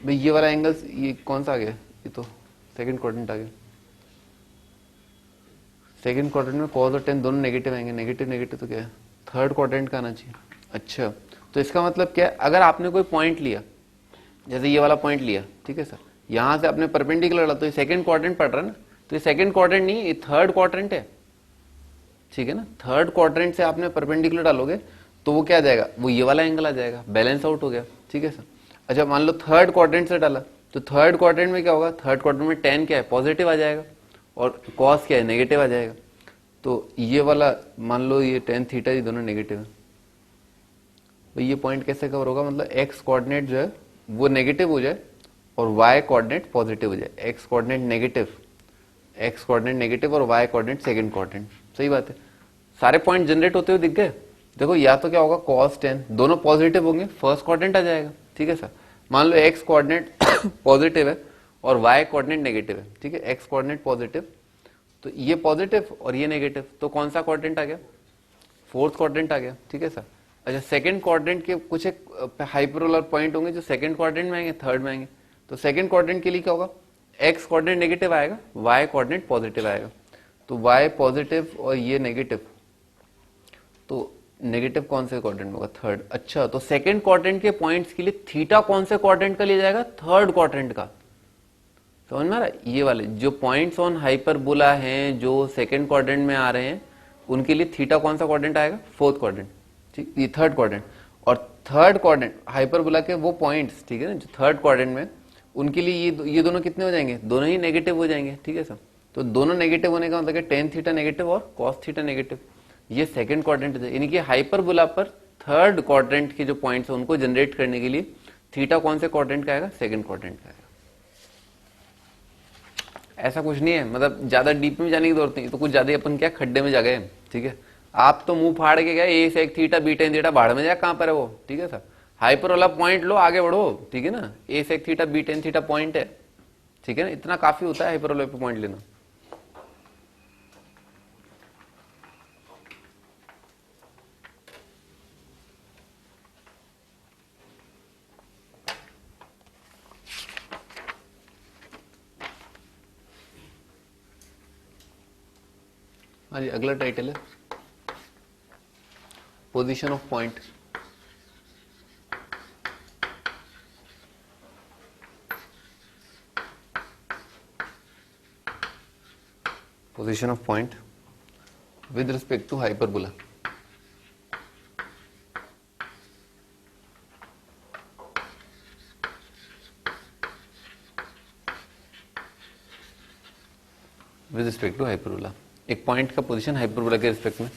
भाई, ये वाला एंगल ये कौन सा आ गया, ये तो सेकेंड क्वाड्रेंट आ गया। सेकेंड क्वाड्रेंट में कॉस और टेन दोनों नेगेटिव आएंगे, नेगेटिव नेगेटिव तो क्या है, थर्ड क्वाड्रेंट का आना चाहिए। अच्छा तो इसका मतलब क्या है, अगर आपने कोई पॉइंट लिया, जैसे ये वाला पॉइंट लिया, ठीक है सर, यहां से आपने परपेंडिकुलर डाला, तो ये सेकेंड क्वाड्रेंट पड़ रहा है ना, तो ये सेकेंड क्वाड्रेंट नहीं, ये थर्ड क्वाड्रेंट है, ठीक है ना। थर्ड क्वाड्रेंट से आपने परपेंडिकुलर डालोगे तो वो क्या आ जाएगा, वो ये वाला एंगल आ जाएगा, बैलेंस आउट हो गया, ठीक है सर। अच्छा मान लो थर्ड क्वाड्रेंट से डाला, तो थर्ड क्वाड्रेंट में क्या होगा, थर्ड क्वाड्रेंट में टेन क्या है, पॉजिटिव आ जाएगा, और कॉस क्या है, नेगेटिव आ जाएगा। तो ये वाला मान लो ये टेन थीटा, ये दोनों नेगेटिव है, तो ये पॉइंट कैसे कवर होगा, मतलब एक्स कोऑर्डिनेट जो है वो नेगेटिव हो जाए और वाई कोऑर्डिनेट पॉजिटिव हो जाए, x coordinate negative, x coordinate negative और वाई कोऑर्डिनेट सेकंड कोऑर्डिनेट, सही बात है। सारे पॉइंट जनरेट होते हुए दिख गए, देखो या तो क्या होगा, cos 10 दोनों पॉजिटिव होंगे, फर्स्ट कोऑर्डिनेट आ जाएगा, ठीक है सर। मान लो एक्स कोऑर्डिनेट पॉजिटिव है और वाई कोऑर्डिनेट नेगेटिव है, ठीक है, एक्स कोऑर्डिनेट पॉजिटिव, तो ये पॉजिटिव और ये नेगेटिव, तो कौन सा कोऑर्डिनेट आ गया, फोर्थ क्वाड्रेंट आ गया, ठीक है सर। अच्छा सेकंड क्वाड्रेंट के कुछ एक हाइपरबोला पॉइंट होंगे जो सेकंड क्वाड्रेंट में आएंगे, थर्ड में आएंगे, तो सेकंड क्वाड्रेंट के लिए क्या होगा, एक्स कोऑर्डिनेट नेगेटिव आएगा, वाई कोऑर्डिनेट पॉजिटिव आएगा, तो वाई पॉजिटिव और ये नेगेटिव, तो नेगेटिव कौन से क्वाड्रेंट में होगा, थर्ड। अच्छा तो सेकंड क्वाड्रेंट के पॉइंट्स के लिए थीटा कौन से क्वाड्रेंट का लिया जाएगा, थर्ड क्वाड्रेंट का, समझ में आ रहा है। ये वाले जो पॉइंट्स ऑन हाइपरबोला हैं जो सेकंड क्वाड्रेंट में आ रहे हैं, उनके लिए थीटा कौन सा क्वाड्रेंट आएगा, फोर्थ क्वाड्रेंट, ठीक, ये थर्ड क्वाड्रेंट। और थर्ड क्वाड्रेंट हाइपरबोला के वो पॉइंट्स, ठीक है ना, जो थर्ड क्वाड्रेंट में, उनके लिए ये दोनों कितने हो जाएंगे, दोनों ही नेगेटिव हो जाएंगे, ठीक है सर। तो दोनों नेगेटिव होने का मतलब है टेन थीटा नेगेटिव और कॉस थीटा नेगेटिव, ये सेकंड क्वाड्रेंट है, यानी कि हाइपरबोला पर थर्ड क्वाड्रेंट के जो पॉइंट्स है उनको जनरेट करने के लिए थीटा कौन से क्वाड्रेंट का आएगा, सेकंड क्वाड्रेंट का आएगा। ऐसा कुछ नहीं है, मतलब ज्यादा डीप में जाने की जरूरत नहीं, तो कुछ ज्यादा अपन क्या खड्डे में जा गए, ठीक है। आप तो मुंह फाड़ के गए, A sec theta B tan theta, भाड़ में जा, कहां पर है वो, ठीक है सर। हाइपर वाला पॉइंट लो, आगे बढ़ो, ठीक है ना, A sec theta B tan theta point है, ठीक है ना, इतना काफी होता है हाइपर वाला पे पॉइंट लेना। हाँ जी, अगला टाइटल है position of point. Position of point with respect to hyperbola. With respect to hyperbola, एक पॉइंट का पोजीशन हाइपरबोला के रिस्पेक्ट में।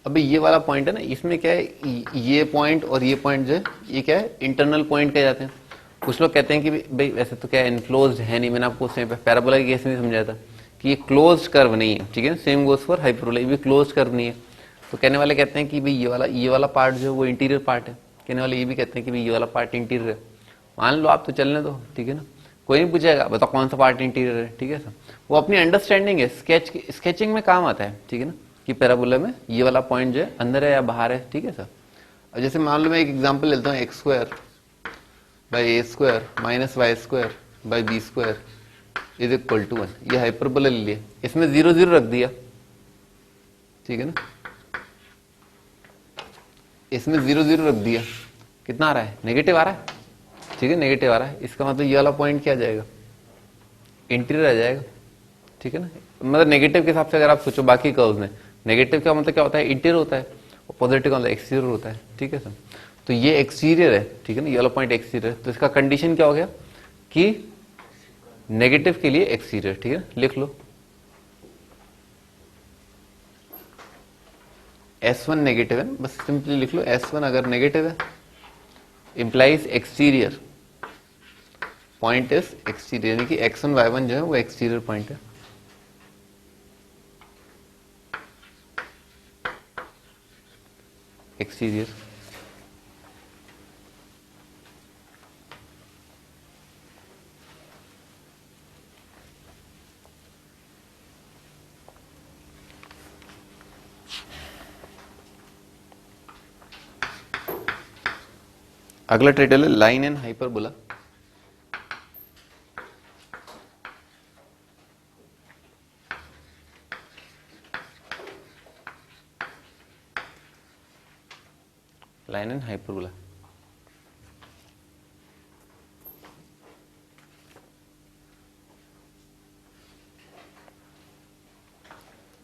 अभी ये वाला पॉइंट है ना, इसमें क्या है, ये पॉइंट और ये पॉइंट जो है ये क्या है, इंटरनल पॉइंट कहे जाते हैं। कुछ लोग कहते हैं कि भाई वैसे तो क्या इनक्लोज्ड है नहीं, मैंने आपको उस टाइम पे पैराबोला के केस में समझाया था कि ये क्लोज्ड कर्व नहीं है, ठीक है। सेम गोज फॉर हाइपरबोला, ये भी क्लोज्ड कर्व नहीं है। तो कहने वाले कहते हैं कि भाई ये वाला पार्ट जो है वो इंटीरियर पार्ट है, कहने वाले ये भी कहते हैं कि भाई ये वाला पार्ट इंटीरियर है। मान लो आप, तो चलने दो, ठीक है ना, कोई नहीं पूछेगा बताओ कौन सा पार्ट इंटीरियर है, ठीक है सर। वो अपनी अंडरस्टैंडिंग है, स्केचिंग में काम आता है, ठीक है ना, कि पैराबोला में ये वाला पॉइंट जो है अंदर है या बाहर है, ठीक है सर। अब जैसे मान लो मैं एक एग्जांपल लेता हूँ, X square by A square minus Y square by B square is equal to 1। ये हाइपरबोला ले लिया, इसमें 0 0 रख दिया, ठीक है ना, इसमें 0 0 रख दिया, कितना आ रहा है, नेगेटिव आ रहा है, ठीक है, नेगेटिव आ रहा है। इसका मतलब ये वाला पॉइंट क्या आ जाएगा, इंटीरियर आ जाएगा, ठीक है ना। मतलब नेगेटिव के हिसाब से अगर आप सोचो बाकी कर्व्स में, नेगेटिव का मतलब क्या होता है, इंटीरियर होता है, और पॉजिटिव का मतलब एक्सटीरियर होता है, ठीक है सर। तो ये एक्सटीरियर है, ठीक है ना, ये वाला पॉइंट एक्सटीरियर है। तो इसका कंडीशन क्या हो गया कि नेगेटिव के लिए एक्सटीरियर, ठीक है, लिख लो S1 नेगेटिव है, बस सिंपली लिख लो S1 अगर नेगेटिव है implies exterior point is exterior, यानी कि X1 Y1 जो है वो एक्सटीरियर पॉइंट है। एक्सटीरियर अगला टाइटल है line and hyperbola. Line and hyperbola,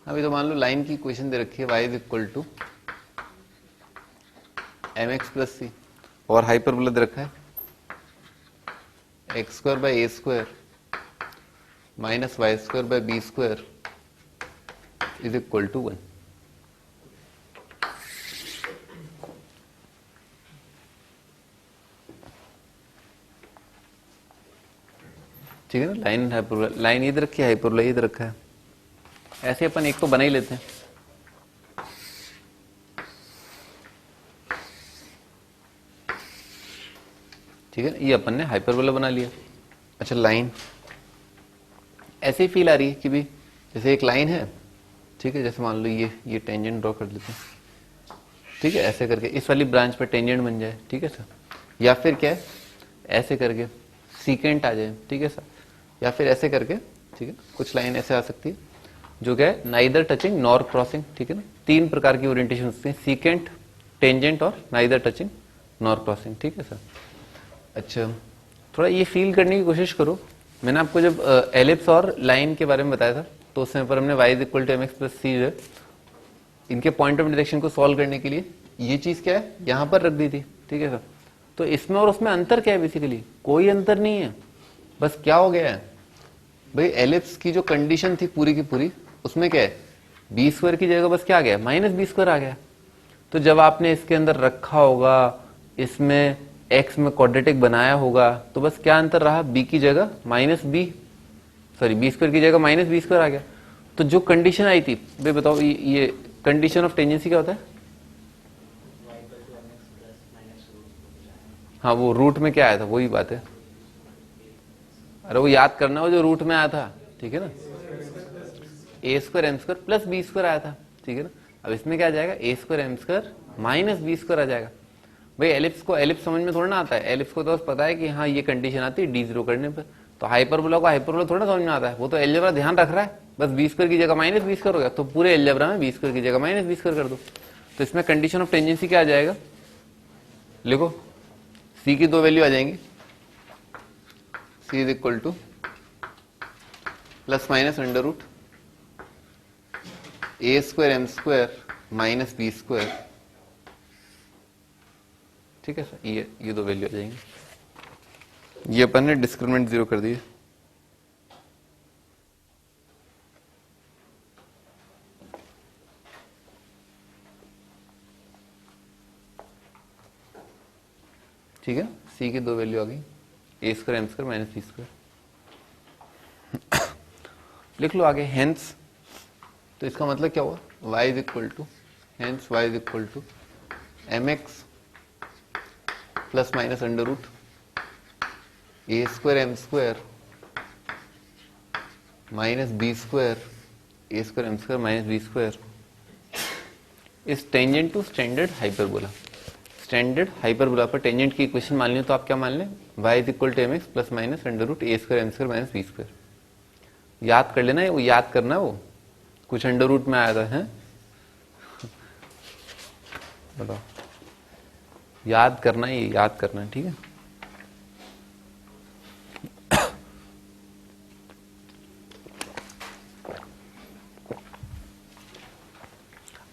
अभी तो मान लो लाइन की इक्वेशन दे रखी है y is equal to mx plus C, और हाइपरबोला दे रखा है x square by A square minus Y square by B square is equal to 1। ठीक है ना, लाइन हाइपरबोला, लाइन इधर रखी है, हाइपरबोला इधर रखा है, ऐसे अपन एक तो बना ही लेते हैं। ठीक है, ये अपन ने हाइपरबोला बना लिया। अच्छा, लाइन ऐसे ही फील आ रही है कि भी जैसे एक लाइन है, ठीक है, जैसे मान लो ये टेंजेंट ड्रॉ कर लेते हैं, ठीक है, ऐसे करके इस वाली ब्रांच पर टेंजेंट बन जाए, ठीक है सर, या फिर क्या है ऐसे करके सीकेंट आ जाए, ठीक है सर, या फिर ऐसे करके, ठीक है, कुछ लाइन ऐसे आ सकती है जो क्या है नाइदर टचिंग नॉर क्रॉसिंग, ठीक है ना। 3 प्रकार की ओरिएंटेशन होती है, सीकेंट, टेंजेंट और नाइदर टचिंग नॉर क्रॉसिंग, ठीक है सर। अच्छा, थोड़ा ये फील करने की कोशिश करो, मैंने आपको जब एलिप्स और लाइन के बारे में बताया था तो उस समय पर हमने y equal to mx plus C है, इनके पॉइंट ऑफ डायरेक्शन को सॉल्व करने के लिए ये चीज क्या है यहां पर रख दी थी, ठीक है सर। तो इसमें और उसमें अंतर क्या है, बेसिकली कोई अंतर नहीं है, बस क्या हो गया है भाई, एलिप्स की जो कंडीशन थी पूरी की पूरी, उसमें क्या है बी स्क्वायर की जगह बस क्या आ गया, माइनस बी स्क्वायर आ गया। तो जब आपने इसके अंदर रखा होगा, इसमें एक्स में क्वाड्रेटिक बनाया होगा, तो बस क्या अंतर रहा, बी की जगह minus B, sorry B square की जगह माइनस बी स्क्वायर आ गया। तो जो कंडीशन आई थी भाई बताओ, ये कंडीशन ऑफ टेंजेंसी क्या होता है, हाँ वो रूट में क्या आया था, वही बात है, अरे वो याद करना हो जो रूट में आया था, ठीक है ना, ए square M square plus B square आया था, ठीक है ना। अब इसमें क्या आ जाएगा, A square M square minus B square आ जाएगा। भाई एलिप्स को एलिप्स समझ में थोड़ा ना आता है, एलिप्स को तो बस पता है कि हाँ ये कंडीशन आती है d0 करने पर। तो हाइपरबोला को हाइपरबोला थोड़ा समझ में आता है, वो तो एलजेब्रा ध्यान रख रहा है, बस बी स्क्वायर की जगह माइनस बी स्क्वायर हो गया, तो पूरे एलजेब्रा में बी स्क्वायर की जगह माइनस बी स्क्वायर कर दो। तो इसमें कंडीशन ऑफ टेंजेंसी क्या आ जाएगा, लिखो सी की दो वैल्यू आ जाएंगी, C is equal to plus minus under root A square M square minus B square, ठीक है सर, ये दो वैल्यू आ जाएंगी। ये अपन ने डिस्क्रिमिनेंट जीरो कर दिए। ठीक है, सी की दो वैल्यू आ गई, A square M square minus B square. लिख लो आगे हेंस, तो इसका मतलब क्या हुआ, y is equal to hence y is equal to M x plus minus under root A square M square minus B square A square M square minus B square is tangent to standard hyperbola. Standard hyperbola पर tangent की equation मान ली तो आप क्या मान लें, y is equal to M x plus minus under root A square M square minus B square. याद कर लेना, वो याद करना है, वो कुछ अंडर रूट में आया था, है बताओ, याद करना है, याद करना है, ठीक है।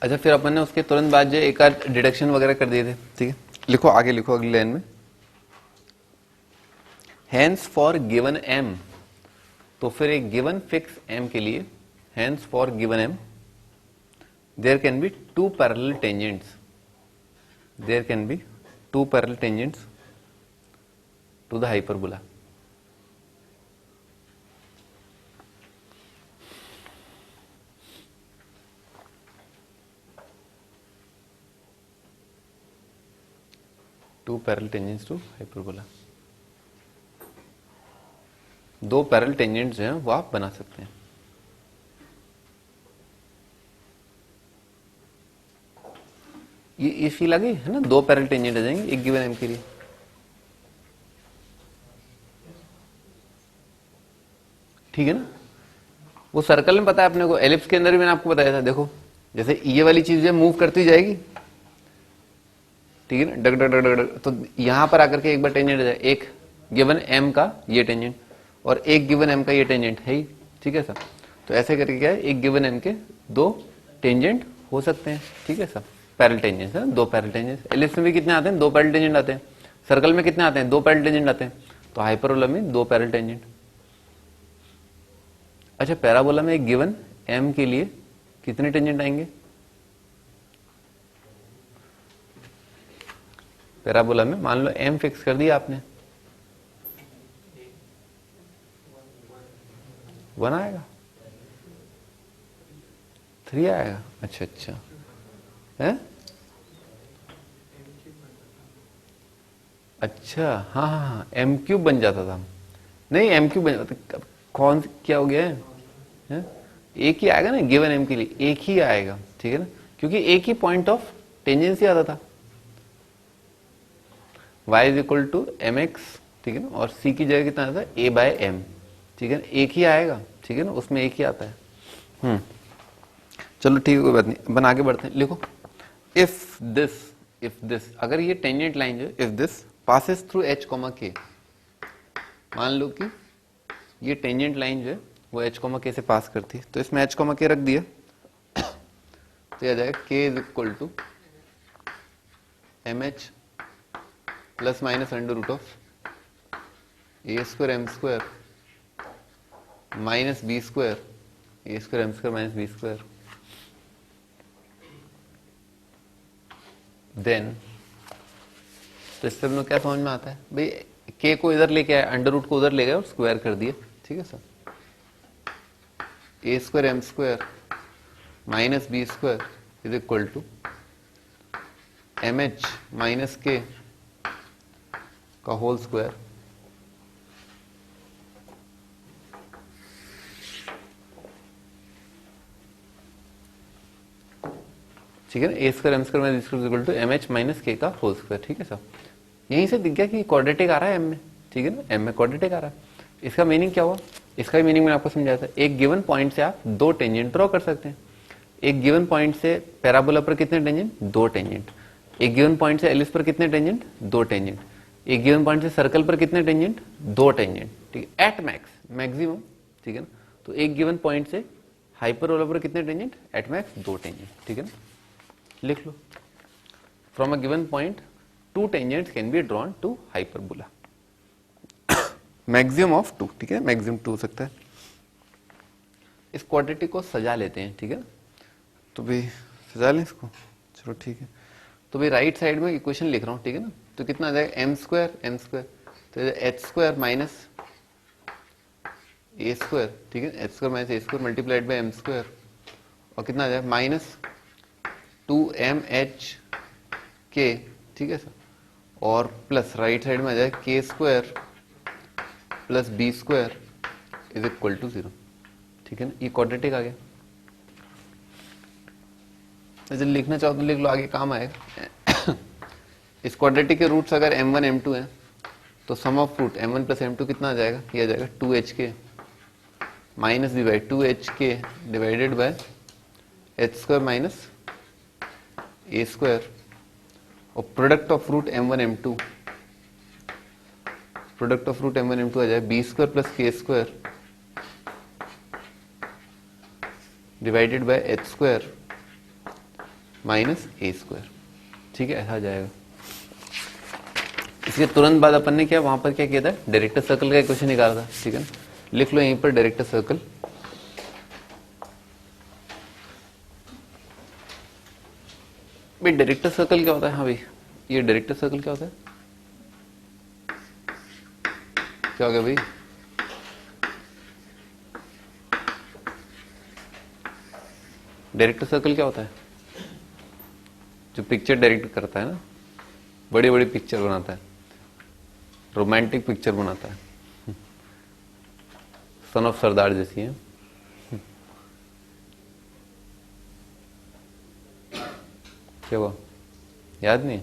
अच्छा, फिर अपन ने उसके तुरंत बाद जो एक आध डिडक्शन वगैरह कर दिए थे, ठीक है। लिखो आगे, लिखो अगली लाइन में, हेंस फॉर गिवन m, तो फिर एक गिवन फिक्स m के लिए hence for given m there can be two parallel tangents, there can be two parallel tangents to the hyperbola. Two parallel tangents to hyperbola, दो parallel tangents जो हैं वो आप बना सकते हैं। ये फील आ गई है ना, दो पैरेलल टेंजेंट आ जाएंगे एक गिवन एम के लिए, ठीक है ना। वो सर्कल में पता है अपने को, एलिप्स के अंदर भी मैंने आपको बताया था, देखो जैसे ये वाली चीज मूव करती जाएगी, ठीक है ना, डग डग डग डग, तो यहां पर आकर के एक बार टेंजेंट आ जाए, एक गिवन एम का ये टेंजेंट और एक गिवन एम का ये टेंजेंट है ही, ठीक है सर। तो ऐसे करके क्या है, एक गिवन एम के दो टेंजेंट हो सकते हैं, ठीक है सर, पैरेलल टेंजेंट है, दो पैरेलल टेंजेंट। एलिप्स में भी कितने आते हैं, दो पैरेलल टेंजेंट आते हैं। सर्कल में कितने आते हैं, दो पैरेलल टेंजेंट आते हैं। तो हाइपरबोला में दो पैरेलल टेंजेंट। अच्छा, पैराबोला में एक गिवन एम के लिए कितने टेंजेंट आएंगे, पैराबोला में मान लो एम फिक्स कर दिया आपने, वन आएगा, थ्री आएगा, अच्छा अच्छा है, अच्छा हाँ हाँ हाँ, एम क्यूब बन जाता था, नहीं एम क्यूब बन जाता, कौन क्या हो गया है? एक ही आएगा ना गिवन एम के लिए, एक ही आएगा, ठीक है ना, क्योंकि एक ही पॉइंट ऑफ टेंजेंसी आता था, y is equal to M X, ठीक है ना, और c की जगह कितना आता है, a बाय एम, ठीक है ना, एक ही आएगा, ठीक है ना, उसमें एक ही आता है। चलो ठीक है, कोई बात नहीं, अपन आगे बढ़ते हैं। लिखो इफ दिस अगर ये टेंजेंट लाइन जो if this passes through h, k, मान लो कि ये टेंजेंट लाइन जो है वो h, k से पास करती है, तो इसमें h, k रख दिया, तो आ जाएगा k is equal to M H plus minus under root of A square M square minus B square A square M square minus B square. Then तो इससे हम लोग क्या समझ में आता है भाई, के को इधर लेके आए, अंडर रूट को उधर ले गए और स्क्वायर कर दिए, ठीक है sir. A square M square minus B square is equal to M H minus K का होल स्क्वायर। ठीक है ना, ए square M square minus square equal to M H minus K का होल स्क्वायर, ठीक है सर। यहीं से दिख गया कि क्वाड्रेटिक आ रहा है एम में, ठीक है ना, एम में क्वाड्रेटिक आ रहा है। इसका मीनिंग क्या हुआ, इसका मीनिंग मैंने आपको समझाया था, एक गिवन पॉइंट से आप दो टेंजेंट ड्रॉ कर सकते हैं। एक गिवन पॉइंट से पैराबोला पर कितने टेंजेंट, दो टेंजेंट। एक गिवन पॉइंट से एलिप्स पर कितने टेंजेंट, दो टेंजेंट। एक गिवन पॉइंट से सर्कल पर कितने टेंजेंट, दो टेंजेंट, ठीक है, एट मैक्स, मैक्सिमम, ठीक है ना। तो एक गिवन पॉइंट से हाइपरबोला पर कितने टेंजेंट, एट मैक्स दो टेंजेंट, ठीक है ना, लिख लो। From a given point two tangents can be drawn to hyperbola, maximum of two, ठीक है, मैक्सिमम टू हो सकता है। इस क्वाड्रेटिक को सजा लेते हैं, ठीक है ना, तो भाई सजा लें इसको, चलो ठीक है। तो भाई राइट साइड में इक्वेशन लिख रहा हूं, ठीक है ना, तो कितना आ जाएगा, एम स्क्वायर, तो एच स्क्वायर माइनस ए स्क्वायर, ठीक है, H square minus A square multiplied by M square, और कितना आ जाएगा माइनस 2mh के, ठीक है सर, और प्लस राइट साइड में आ जाएगा K square plus B square is equal to 0, ठीक है ना, ये क्वाड्रेटिक आ गया। जब लिखना चाहो तो लिख लो, आगे काम आएगा। इस क्वाड्रेटिक के रूट्स अगर m1 m2 है तो सम of root m1 plus m2 कितना आ जाएगा, ये आ जाएगा 2hk minus B by 2hk divided by h square minus a square, और product of root m1 m2, product of root m1 m2 आ जाए B square plus K square divided by H square minus A square, ठीक है, ऐसा आ जाएगा। इसके तुरंत बाद अपन ने क्या वहां पर क्या किया था, डायरेक्टर सर्कल का इक्वेशन निकाला था, ठीक है ना, लिख लो यहीं पर डायरेक्टर सर्कल। भाई डायरेक्टर सर्कल क्या होता है, हाँ भाई ये डायरेक्टर सर्कल क्या होता है, क्या हो गया भाई, डायरेक्टर सर्कल क्या होता है, जो पिक्चर डायरेक्ट करता है ना, बड़ी बड़ी पिक्चर बनाता है, रोमांटिक पिक्चर बनाता है, सन ऑफ सरदार जैसी है। क्या हुआ, याद नहीं,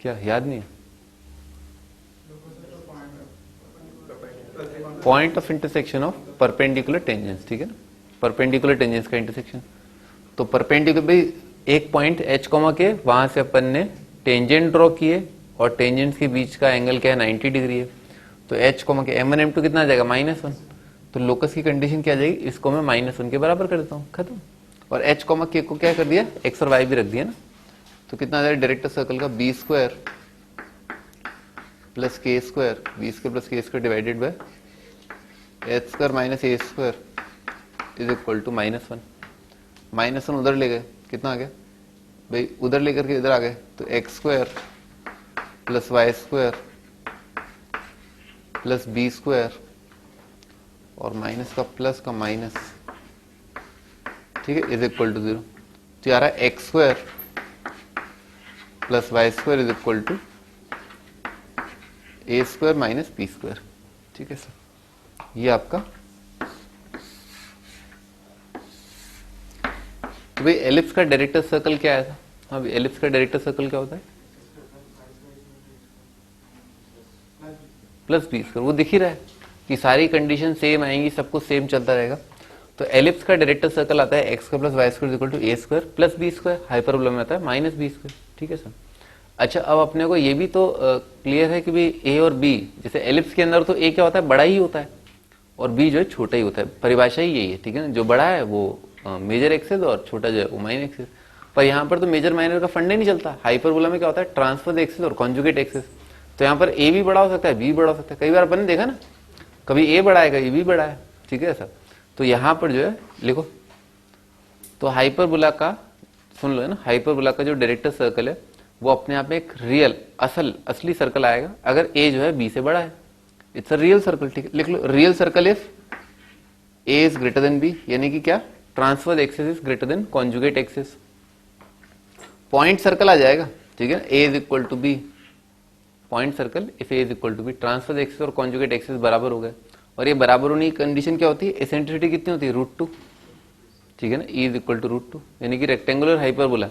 क्या याद नहीं, point of intersection of perpendicular tangents, ठीक है ना, परपेंडिकुलर टेंजेंस का इंटरसेक्शन। तो परपेंडिकुलर भाई एक पॉइंट h कॉमा के, वहां से अपन ने टेंजेंट ड्रॉ किए और टेंजेंट के बीच का एंगल क्या है, 90 डिग्री है। तो h कॉमा के m1 m2 कितना आ जाएगा, -1। तो लोकस की कंडीशन क्या आ जाएगी, इसको मैं -1 के बराबर कर देता हूँ, खत्म। और h कॉमा के को क्या कर दिया, x और y भी रख दिया ना, तो कितना आ जाएगा डायरेक्टर सर्कल का B square plus K square, B square plus K square divided by H square minus A square is equal to -1। -1 उधर ले गए, कितना आ गया भाई, उधर लेकर के इधर आ गए, तो X square plus Y square plus B square, और माइनस का प्लस का माइनस, ठीक है, इज इक्वल टू 0। तो आ रहा है x square plus Y square is equal to A square minus B square, ठीक है सर। ये आपका, तो भाई एलिप्स का डायरेक्टर सर्कल क्या आया था, हाँ भाई एलिप्स का डायरेक्टर सर्कल क्या होता है, प्लस बी स्क्वायर। वो दिख ही रहा है कि सारी कंडीशन सेम आएंगी, सब कुछ सेम चलता रहेगा। तो एलिप्स का डायरेक्टर सर्कल आता है x square plus Y square equal to A square plus B square, hyperbola में आता है माइनस बी स्क्वायर, ठीक है सर। अच्छा अब अपने को ये भी तो क्लियर है कि भाई ए और बी, जैसे एलिप्स के अंदर तो ए क्या होता है, बड़ा ही होता है, और बी जो है छोटा ही होता है, परिभाषा ही यही है, ठीक है ना, जो बड़ा है वो मेजर एक्सेस और छोटा जो है वो माइनर एक्सेस। पर यहाँ पर तो मेजर माइनर का फंडे नहीं चलता, हाइपरबोला में क्या होता है, ट्रांसफर एक्सेस और कॉन्जुगेट एक्सेस। तो यहाँ पर ए भी बड़ा हो सकता है, बी बड़ा हो सकता है, कई बार अपन ने देखा ना, कभी ए बड़ा है कभी बी बड़ा है, ठीक है सर। तो यहाँ पर जो है लिखो, तो हाइपरबोला का सुन लो है ना, हाइपरबोला का जो डायरेक्टर सर्कल है वो अपने आप में एक रियल असली सर्कल आएगा अगर ए जो है बी से बड़ा है, इट्स अ रियल सर्कल, ठीक है, लिख लो real circle if A is greater than B, यानी कि क्या, transverse axis is greater than conjugate axis. Point circle आ जाएगा, ठीक है, A is equal to B, point circle if A is equal to B, transverse axis और conjugate axis बराबर हो गए। और ये बराबर होने की कंडीशन क्या होती है, एसेंट्रिसिटी कितनी होती है, √2, ठीक है ना, ई इज इक्वल टू √2, यानी कि रेक्टेंगुलर हाइपरबोला,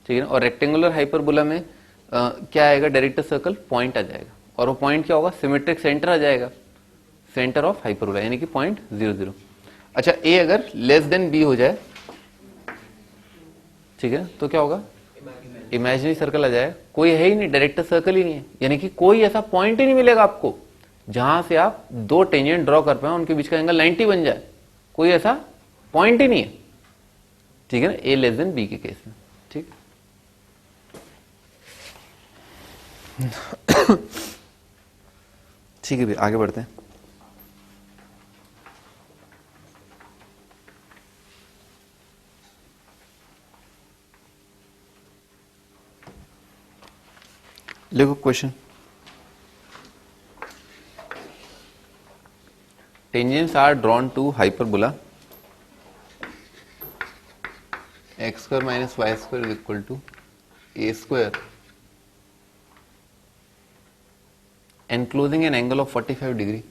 ठीक है ना। और रेक्टेंगुलर हाइपरबोला में क्या आएगा, डायरेक्टर सर्कल पॉइंट आ जाएगा, और वो पॉइंट क्या होगा, सिमेट्रिक सेंटर आ जाएगा, सेंटर ऑफ हाइपरबोला, यानी कि पॉइंट 0 0। अच्छा, ए अगर लेस देन बी हो जाए, ठीक है, तो क्या होगा, इमेजिनरी सर्कल आ जाए, कोई है ही नहीं, डायरेक्टर सर्कल ही नहीं है, यानी कि कोई ऐसा पॉइंट ही नहीं मिलेगा आपको जहां से आप दो टेंजेंट ड्रॉ कर पाए, उनके बीच का एंगल 90 बन जाए, कोई ऐसा पॉइंट ही नहीं है, ठीक है ना, ए लेस देन बी के केस में। ठीक ठीक है भाई, आगे बढ़ते हैं। देखो question, tangents are drawn to hyperbola x square minus y square is equal to a square enclosing an angle of 45 degree.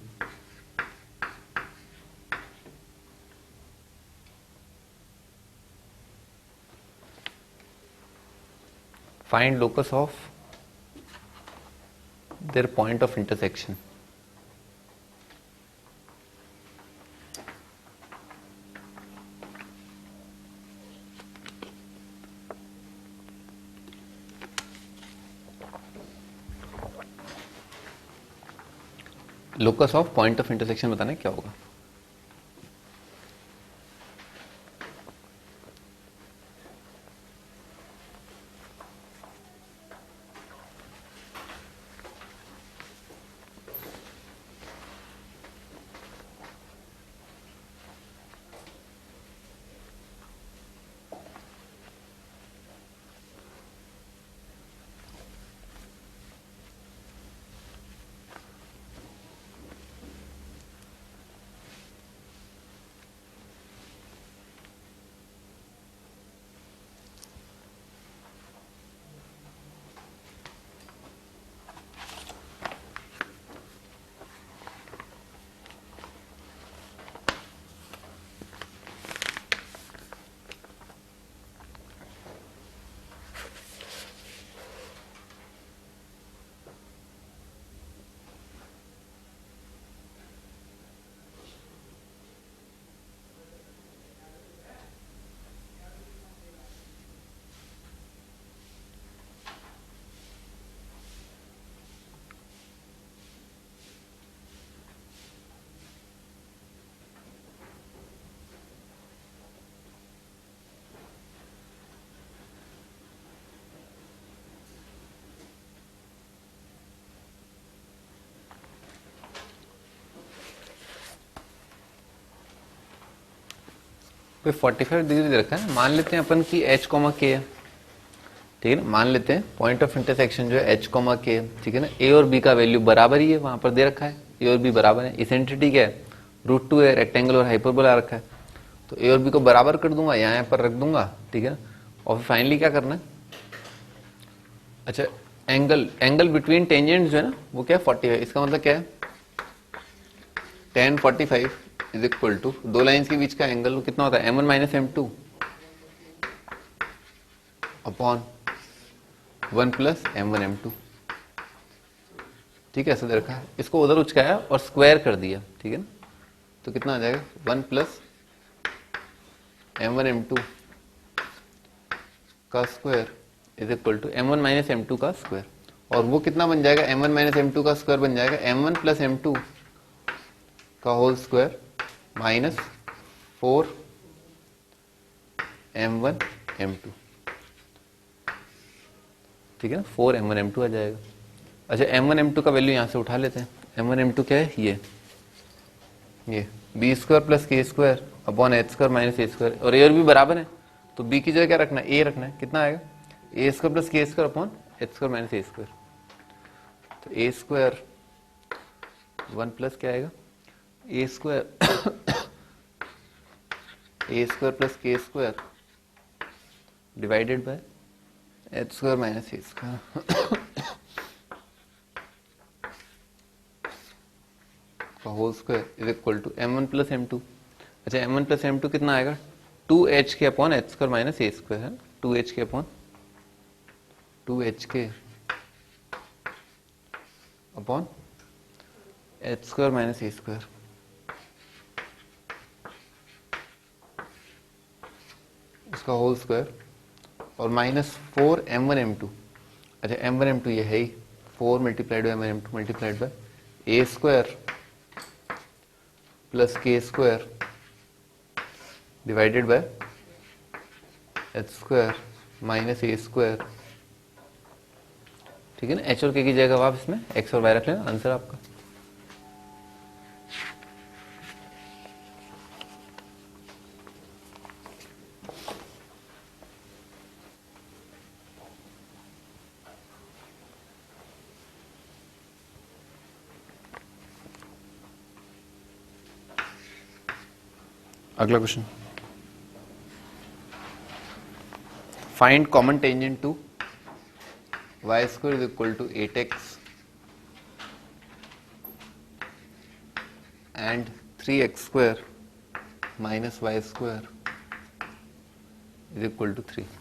Find locus of their point of intersection. Locus of point of intersection बताना है क्या होगा। कोई 45 degree दे रखा है, मान लेते हैं अपन की h कॉमा के है, ठीक है ना, मान लेते हैं पॉइंट ऑफ इंटरसेक्शन जो है h कॉमा के, ठीक है ना, a और b का वैल्यू बराबर ही है, वहां पर दे रखा है a और b बराबर है, इसेंट्रिटी क्या है, √2 है, रेक्टेंगल और हाइपरबोला रखा है, तो a और b को बराबर कर दूंगा, यहाँ पर रख दूंगा, ठीक है ना, और फिर फाइनली क्या करना है, अच्छा एंगल बिटवीन टेंजेंट्स जो है ना वो क्या है 45, इसका मतलब क्या है tan 45 इज इक्वल टू दो लाइंस के बीच का एंगल कितना होता है m1 minus m2 upon 1 plus m1 m2, ठीक है, ऐसा दे रखा है, इसको उधर उचकाया और स्क्वायर कर दिया, ठीक है ना, तो कितना आ जाएगा 1 प्लस m1 m2 का square is equal to m1 minus m2 का स्क्वायर, और वो कितना बन जाएगा m1 माइनस m2 का स्क्वायर बन जाएगा m1 प्लस m2 का whole square minus 4 m1 m2, ठीक है ना, 4 m1 m2 आ जाएगा। अच्छा m1 m2 का वैल्यू यहां से उठा लेते हैं, m1 m2 क्या है, ये B square plus K square upon H square minus ए स्क्वायर, और ए और बी बराबर है तो बी की जगह क्या रखना है, ए रखना है, कितना आएगा ए square plus K square upon H square minus ए स्क्वायर, तो ए स्क्वायर 1 प्लस क्या आएगा ए square A square plus K square divided by H square minus A square का whole square is equal to m1 plus m2। अच्छा m1 plus m2 कितना आएगा 2h K upon H square minus ए square है, 2h K upon 2h K upon H square minus ए square, इसका whole square, और minus 4m1m2। अच्छा m1m2 ये है ही, 4 multiplied by m1m2 multiplied by A square plus K square divided by H square minus A square. ठीक है ना, H और के की जगह आप इसमें एक्स और वाई रख लेना, आंसर आपका। अगला question, find common tangent to y square is equal to 8x and 3x square minus y square is equal to 3.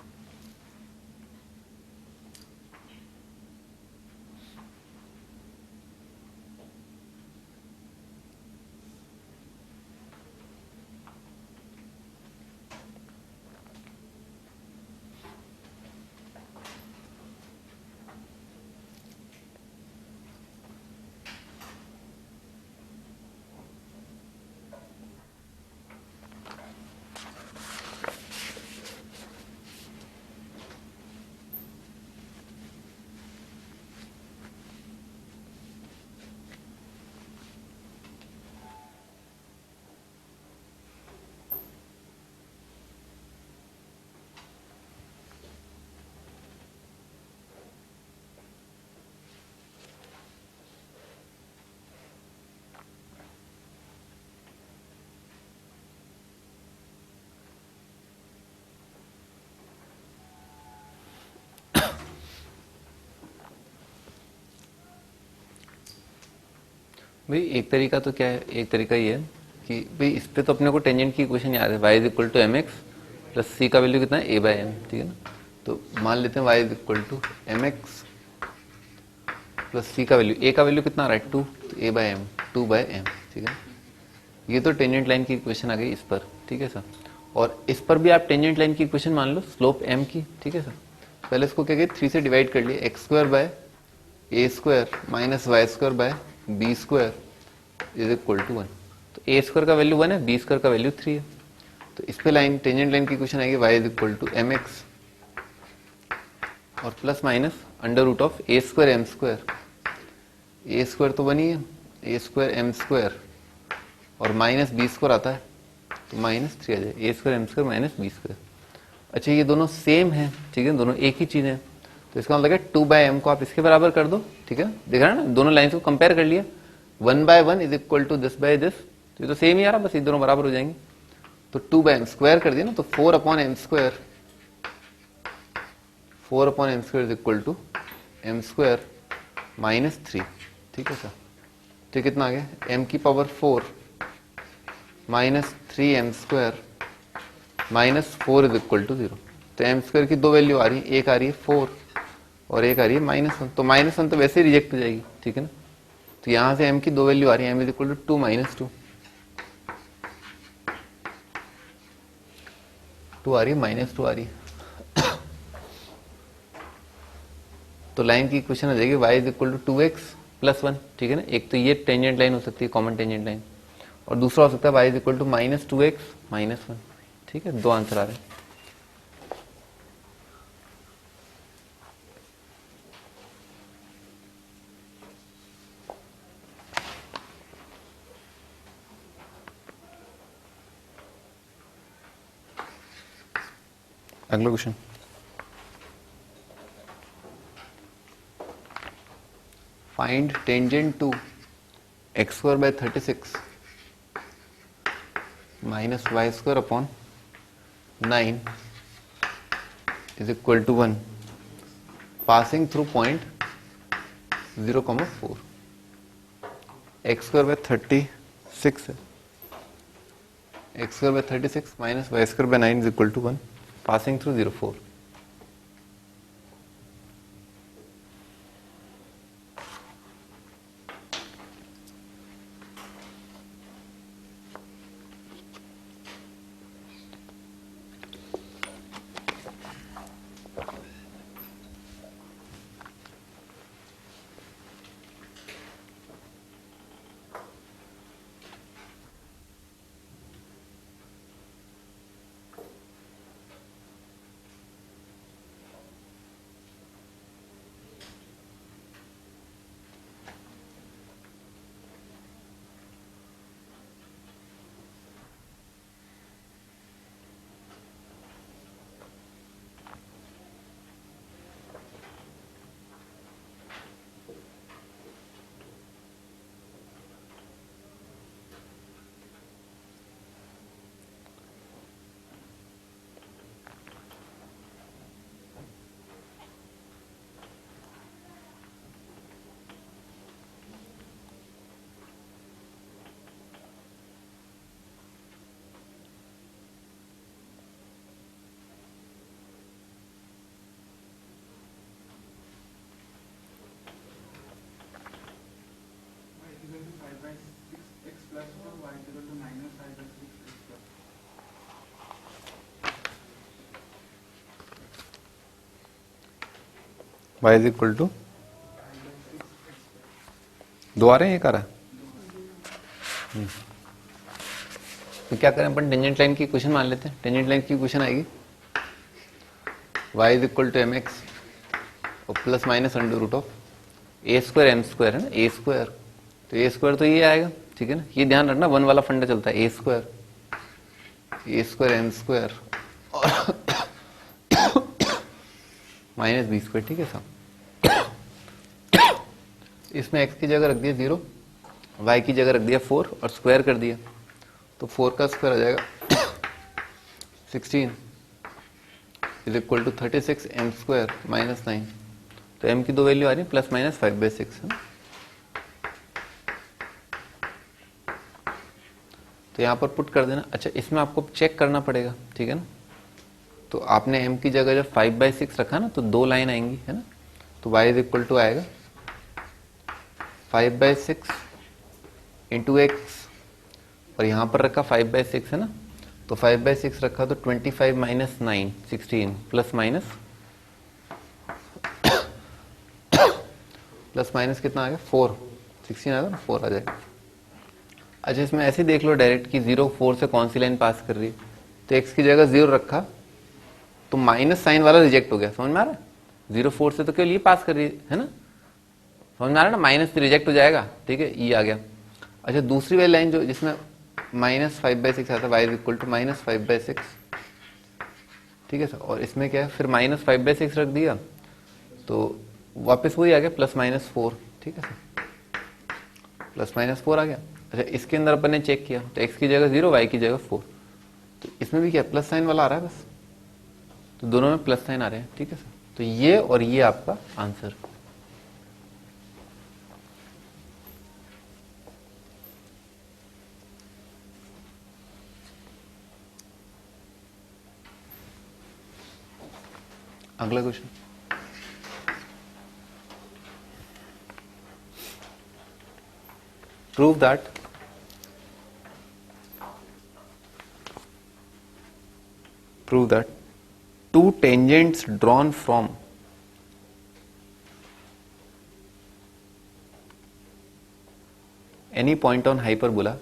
भाई एक तरीका तो क्या है, एक तरीका ये है कि भाई इस पे तो अपने को टेंजेंट की इक्वेशन याद है, y is equal to M x plus C का वैल्यू कितना है ए बाई एम। ठीक है ना, तो मान लेते हैं y is equal to M x plus C का वैल्यू, ए का वैल्यू कितना आ रहा है 2, तो A by M 2 by M. ठीक है, ये तो टेंजेंट लाइन की इक्वेशन आ गई इस पर। ठीक है सर, और इस पर भी आप टेंजेंट लाइन की इक्वेशन मान लो स्लोप एम की। ठीक है सर, पहले इसको क्या 3 से डिवाइड कर लिए, X square by A square minus Y square by B square is equal to 1। तो ए स्क्वायर का वैल्यू 1 है, बी स्क्वायर का वैल्यू 3 है, तो इस पे लाइन टेंजेंट लाइन की इक्वेशन आएगी y is equal to M X और plus minus under root of A square M square. A square तो 1 ही है, ए स्क्वायर एम स्क्वायर और माइनस बी स्क्वायर आता है तो माइनस 3 आ जाए, A square M square minus B square. अच्छा ये दोनों सेम है, ठीक है, दोनों एक ही चीज है, तो इसका मतलब है 2 बाई एम को आप इसके बराबर कर दो। ठीक है, दिख रहा है ना, दोनों लाइन्स को कंपेयर कर लिया, 1 by 1 is equal to this by this, तो ये तो सेम ही आ रहा, बस ये दोनों बराबर हो जाएंगे। तो 2 बाय एम स्क्वायर कर दिया ना, तो 4 upon M square, 4 upon M square is equal to M square minus 3। ठीक है सर, तो कितना आ गया, एम की power 4 minus 3 M square minus 4 is equal to 0। तो एम स्क्वायर की दो वैल्यू आ रही है, एक आ रही है 4 और एक आ रही है -1, तो -1 तो वैसे ही रिजेक्ट हो जाएगी। ठीक है ना, तो यहां से m की दो वैल्यू आ रही है, m is equal to 2 minus 2, 2 आ रही है -2 आ रही है। तो लाइन की इक्वेशन हो जाएगी y is equal to 2x plus 1। ठीक है ना, एक तो ये टेंजेंट लाइन हो सकती है, कॉमन टेंजेंट लाइन, और दूसरा हो सकता है y is equal to -2x -1। ठीक है, दो आंसर आ रहे हैं। अगला question, find tangent to x square by 36 minus Y square upon 9 is equal to 1 passing through point 0,4। X square by 36 है, x square by 36 minus Y square by 9 is equal to 1, passing through 0 4। y is equal to 2 आ रहे हैं, एक आ रहा है। तो क्या करें अपन, टेंजेंट लाइन की क्वेश्चन मान लेते हैं। टेंजेंट लाइन की क्वेश्चन आएगी y is equal to mx और plus minus under root of A square M square, है ना, ए स्क्वायर। तो ए स्क्वायर तो ये आएगा, ठीक है ना। ये ध्यान रखना, 1 वाला फंडा चलता है, ए स्क्वायर एम स्क्वायर और माइनस बी स्क्वायर, ठीक है साहब। इसमें x की जगह रख दिया 0, y की जगह रख दिया 4 और स्क्वायर कर दिया, तो 4 का स्क्वायर आ जाएगा 16 is equal to 36 m square minus 9। तो m की दो वैल्यू आ रही है, प्लस माइनस 5/6 है। तो यहाँ पर पुट कर देना। अच्छा, इसमें आपको चेक करना पड़ेगा, ठीक है ना। तो आपने m की जगह जब 5/6 रखा ना, तो 2 लाइन आएंगी, है ना। तो y इज इक्वल टू आएगा 5/6 इंटू एक्स, और यहाँ पर रखा 5/6 है ना, तो 5/6 रखा तो 25 माइनस 9 16 प्लस माइनस कितना आ गया 4, 16 आ गया ना, 4 आ जाएगा। अच्छा, इसमें ऐसे देख लो डायरेक्ट कि 0 4 से कौन सी लाइन पास कर रही है। तो x की जगह 0 रखा तो माइनस साइन वाला रिजेक्ट हो गया, समझ में आ रहा है। 0 4 से तो केवल ये पास कर रही है ना, समझ में आ रहा है ना, माइनस रिजेक्ट हो जाएगा, ठीक है, ये आ गया। अच्छा, दूसरी वाली लाइन जो जिसमें माइनस 5/6 आता है, y is equal to minus 5/6, ठीक है सर। और इसमें क्या है, फिर माइनस 5/6 रख दिया तो वापस वही आ गया प्लस माइनस 4, ठीक है सर, प्लस माइनस 4 आ गया। अच्छा, इसके अंदर अपन ने चेक किया तो x की जगह 0, y की जगह 4, तो इसमें भी क्या प्लस साइन वाला आ रहा है बस, तो दोनों में प्लस साइन आ रहे हैं, ठीक है सर। तो ये और ये आपका आंसर। अगला question, prove that two tangents drawn from any point on hyperbola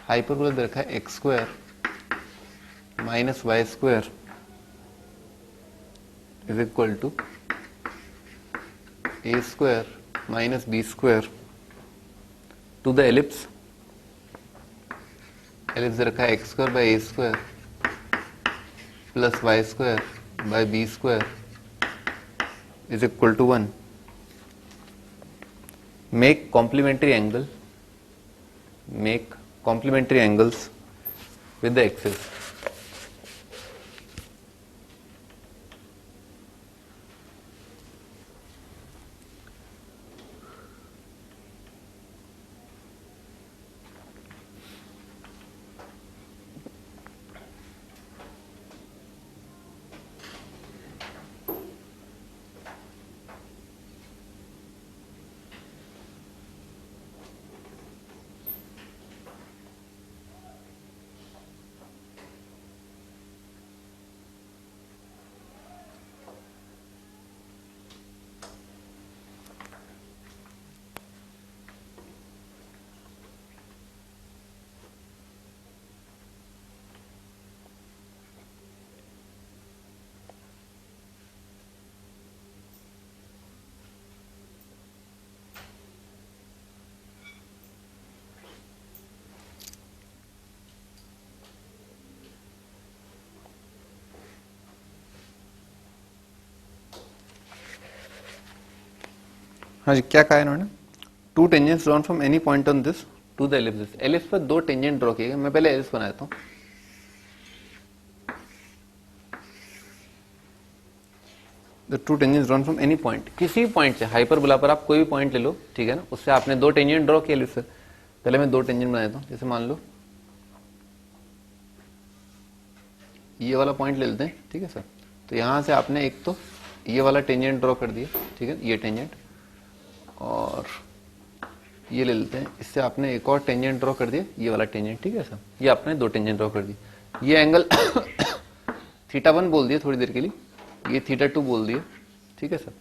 दे रखा है x square minus Y square is equal to A square minus B square to the ellipse दे रखा है x square by A square plus Y square by B square is equal to 1। Make complementary angles with the axis. हाँ जी, क्या कहा इन्होंने, two tangents drawn from any point on this to the ellipse. Ellipse पर दो tangent draw किए गए। मैं पहले एलिप्स बनाता हूँ। The two tangents drawn from any point, किसी पॉइंट से, हाइपरबोला पर आप कोई भी पॉइंट ले लो, ठीक है ना, उससे आपने दो टेंजेंट ड्रॉ किए एलिप्स से। पहले मैं दो टेंजेंट बना देता हूँ। जैसे मान लो ये वाला पॉइंट ले लेते हैं, ठीक है सर। तो यहां से आपने एक तो ये वाला टेंजेंट ड्रॉ कर दिया, ठीक है, ये टेंजेंट, और ये ले लेते हैं, इससे आपने एक और टेंजेंट ड्रॉ कर दिया, ये वाला टेंजेंट, ठीक है सर। ये आपने दो टेंजेंट ड्रॉ कर दिए। ये एंगल θ1 बोल दिया थोड़ी देर के लिए, ये θ2 बोल दिया, ठीक है सर।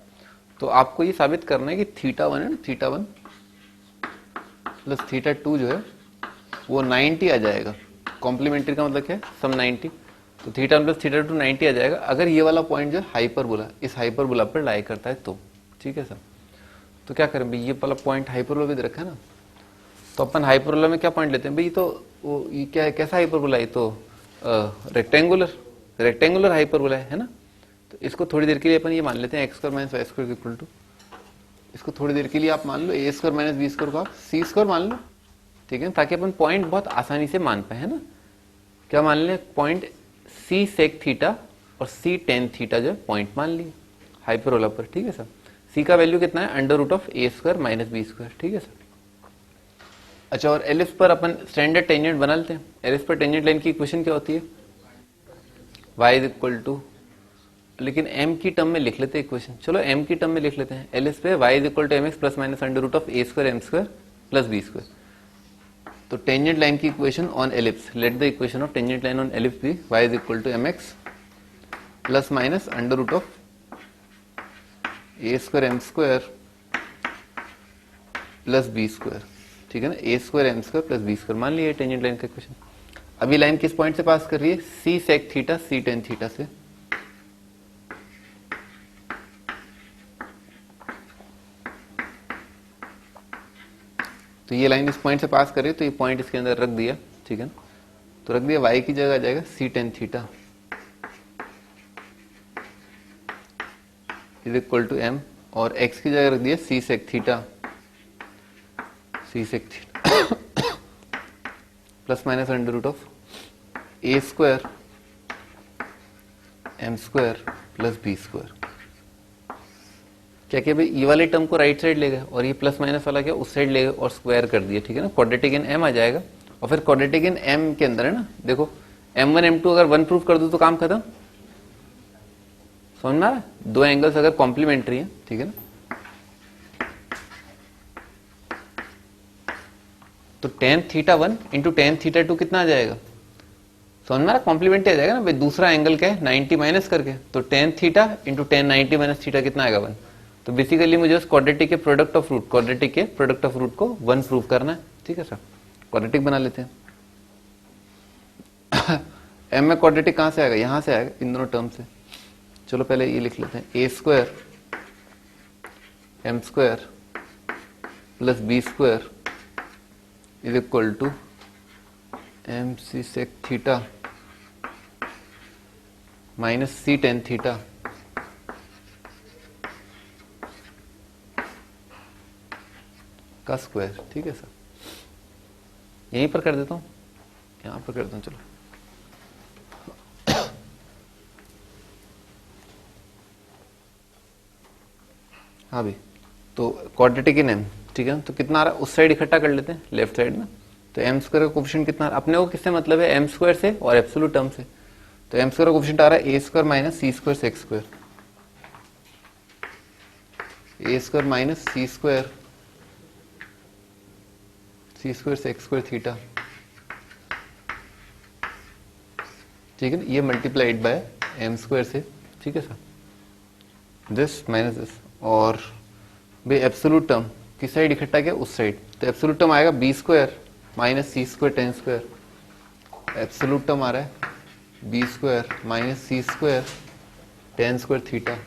तो आपको ये साबित करना है कि θ1 है, θ1 प्लस θ2 जो है वो 90 आ जाएगा। कॉम्प्लीमेंट्री का मतलब क्या है, सम 90। तो θ1 प्लस θ2 90 आ जाएगा अगर ये वाला पॉइंट जो है हाइपरबोला, इस हाइपरबोला पर लाई करता है तो, ठीक है सर। तो क्या करें भाई, ये वाला पॉइंट हाइपरबोला भी दे रखा है ना, तो अपन हाइपरबोला में क्या पॉइंट लेते हैं भाई, तो वो ये क्या है, कैसा हाइपरबोला है, तो रेक्टेंगुलर हाइपरबोला है ना। तो इसको थोड़ी देर के लिए अपन ये मान लेते हैं x square minus Y square equal to, इसको थोड़ी देर के लिए आप मान लो a square minus B square को आप सी स्क्वायर मान लो, ठीक है, ताकि अपन पॉइंट बहुत आसानी से मान पाए, है ना। क्या मान लें, पॉइंट सी सेक थीटा और सी टेन थीटा जो पॉइंट मान लिए हाइपरबोला पर, ठीक है सर। सी का वैल्यू कितना है, under root of A square minus B square, ठीक है सर। अच्छा, और एलिप्स पर अपन स्टैंडर्ड टेंजेंट बना लेते हैं। एलिप्स पर टेंजेंट लाइन की इक्वेशन क्या होती है, y इज इक्वल टू, लेकिन m की टर्म में लिख लेते हैं इक्वेशन, चलो m की टर्म में लिख लेते हैं। एलिप्स पे y is equal to M x plus minus under root of A square M square plus B square. तो टेंजेंट लाइन की equation on ellipse, let the equation of tangent line on ellipse be y is equal to M x plus minus under root of A square M square plus B square, ठीक है ना, ए square M square plus B square मान लिया tangent line का equation. अभी line किस point से पास कर रही है, सी सेक थीटा सी टेन थीटा से। तो ये लाइन इस पॉइंट से पास कर रही है, तो ये पॉइंट इसके अंदर रख दिया, ठीक है ना। तो रख दिया, y की जगह आ जाएगा c tan theta is equal to m, और x की जगह रख दिया c sec theta plus minus under root of A square M square plus B square. क्या भाई, ये वाले टर्म को राइट साइड ले गए और ये प्लस माइनस वाला क्या उस साइड ले गए और स्क्वायर कर दिया, ठीक है ना। क्वाड्रेटिक इन m आ जाएगा, और फिर क्वाड्रेटिक इन m के अंदर है ना, देखो m1 m2 अगर 1 प्रूफ कर दो तो काम खत्म, समझ में आ रहा है। दो एंगल्स अगर कॉम्प्लीमेंट्री है, ठीक है ना, तो tan theta 1 into tan theta 2 कितना आ जाएगा, समझ में आ रहा, कॉम्प्लीमेंट्री आ जाएगा ना भाई। दूसरा एंगल क्या है 90 माइनस करके, तो tan theta into ten 90 minus theta कितना आएगा 1। तो बेसिकली मुझे उस क्वाड्रेटिक के प्रोडक्ट ऑफ रूट, क्वाड्रेटिक के प्रोडक्ट ऑफ रूट को 1 प्रूव करना है, ठीक है सर। क्वाड्रेटिक बना लेते हैं। एम में क्वाड्रेटिक कहां से आएगा, यहां से आएगा, इन दोनों टर्म से। चलो पहले ये लिख लेते हैं, a square M square plus B square is equal to m c sec theta minus c tan theta का स्क्वायर, ठीक है सर। यहीं पर कर देता हूं, यहां पर कर देता हूं, चलो। हाँ भाई, तो क्वाड्रेटिक इन एम, ठीक है, तो कितना आ रहा है, उस साइड इकट्ठा कर लेते हैं लेफ्ट साइड में। तो एम स्क्वायर का कोफिशिएंट कितना, अपने को किससे मतलब है, एम स्क्वायर से और एब्सोल्यूट टर्म से। तो एम स्क्वायर का कोफिशिएंट आ रहा है ए square minus c square sec square, ए square minus c square sec square theta, ठीक है ना, ये मल्टीप्लाइड बाय एम स्क्वायर से, ठीक है सर, दिस माइनस दिस। और भाई एब्सोल्यूट टर्म किस साइड इकट्ठा किया, उस साइड। तो एब्सोल्यूट टर्म आएगा b square minus c square tan square, absolute term आ रहा है b square minus c square tan square theta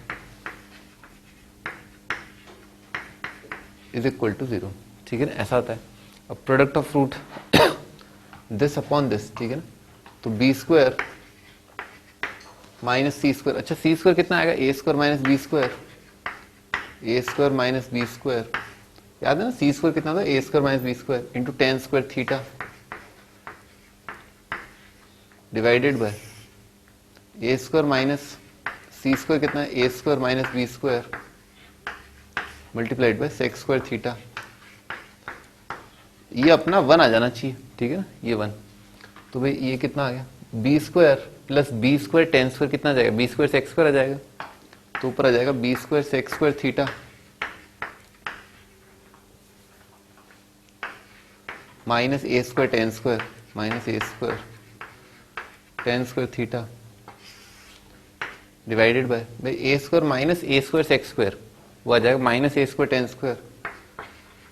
is equal to 0, ठीक है ना, ऐसा होता है। अब product of root this upon this, ठीक है ना, तो b square minus c square, अच्छा सी स्क्वायर कितना आएगा, ए स्क्वायर माइनस बी स्क्वायर, ए स्क्वायर माइनस बी स्क्वायर, याद है ना सी स्क्वायर कितना था, a square minus B square into tan square theta divided by A square minus c square कितना है, ए square minus B square multiplied by sec square theta. ये अपना 1 आ जाना चाहिए, ठीक है ना, ये 1। तो भाई ये कितना आ गया, b square plus B square tan square कितना आ जाएगा, बी स्क्वायर सेक्स स्क्वायर आ जाएगा, तो ऊपर आ जाएगा b square sec square theta minus A square tan square minus A square tan square theta divided by भाई a square minus A square sec square, वो आ जाएगा माइनस ए स्क्वायर टेन स्क्वायर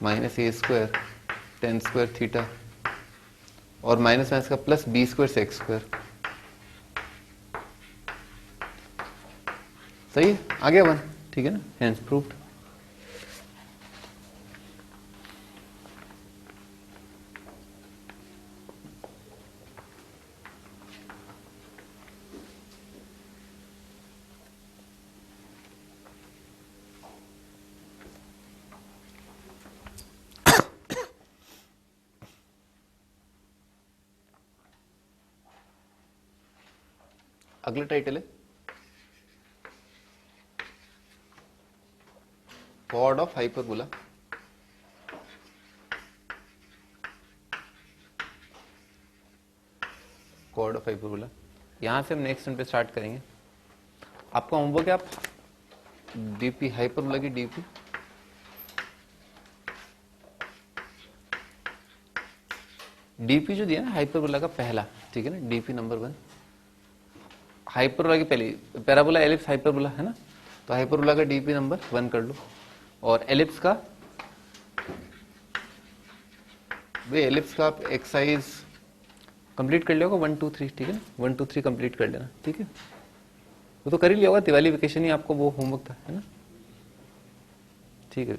माइनस ए स्क्वायर टेन स्क्वायर थीटा और minus minus का plus B square sec square. सही है, आ गया 1, ठीक है ना, हेंस प्रूव्ड। अगला टाइटल है chord of hyperbola. Chord of hyperbola, यहां से हम नेक्स्ट टर्म पे स्टार्ट करेंगे। आपका होमवर्क है, आप डीपी हाइपरबोला की डीपी डीपी जो दिया ना हाइपरबोला का पहला, ठीक है ना, डीपी नंबर 1 हाइपरबोला की पहली, पैराबोला एलिप्स हाइपरबोला है ना, तो हाइपरबोला का डीपी नंबर 1 कर लो और एलिप्स का आप एक्सरसाइज कंप्लीट कर लिया होगा 1 2 3, ठीक है ना, 1 2 3 कंप्लीट कर लेना, ठीक है। वो तो कर ही लिया होगा, दिवाली वेकेशन ही आपको वो होमवर्क था, है ना, ठीक है।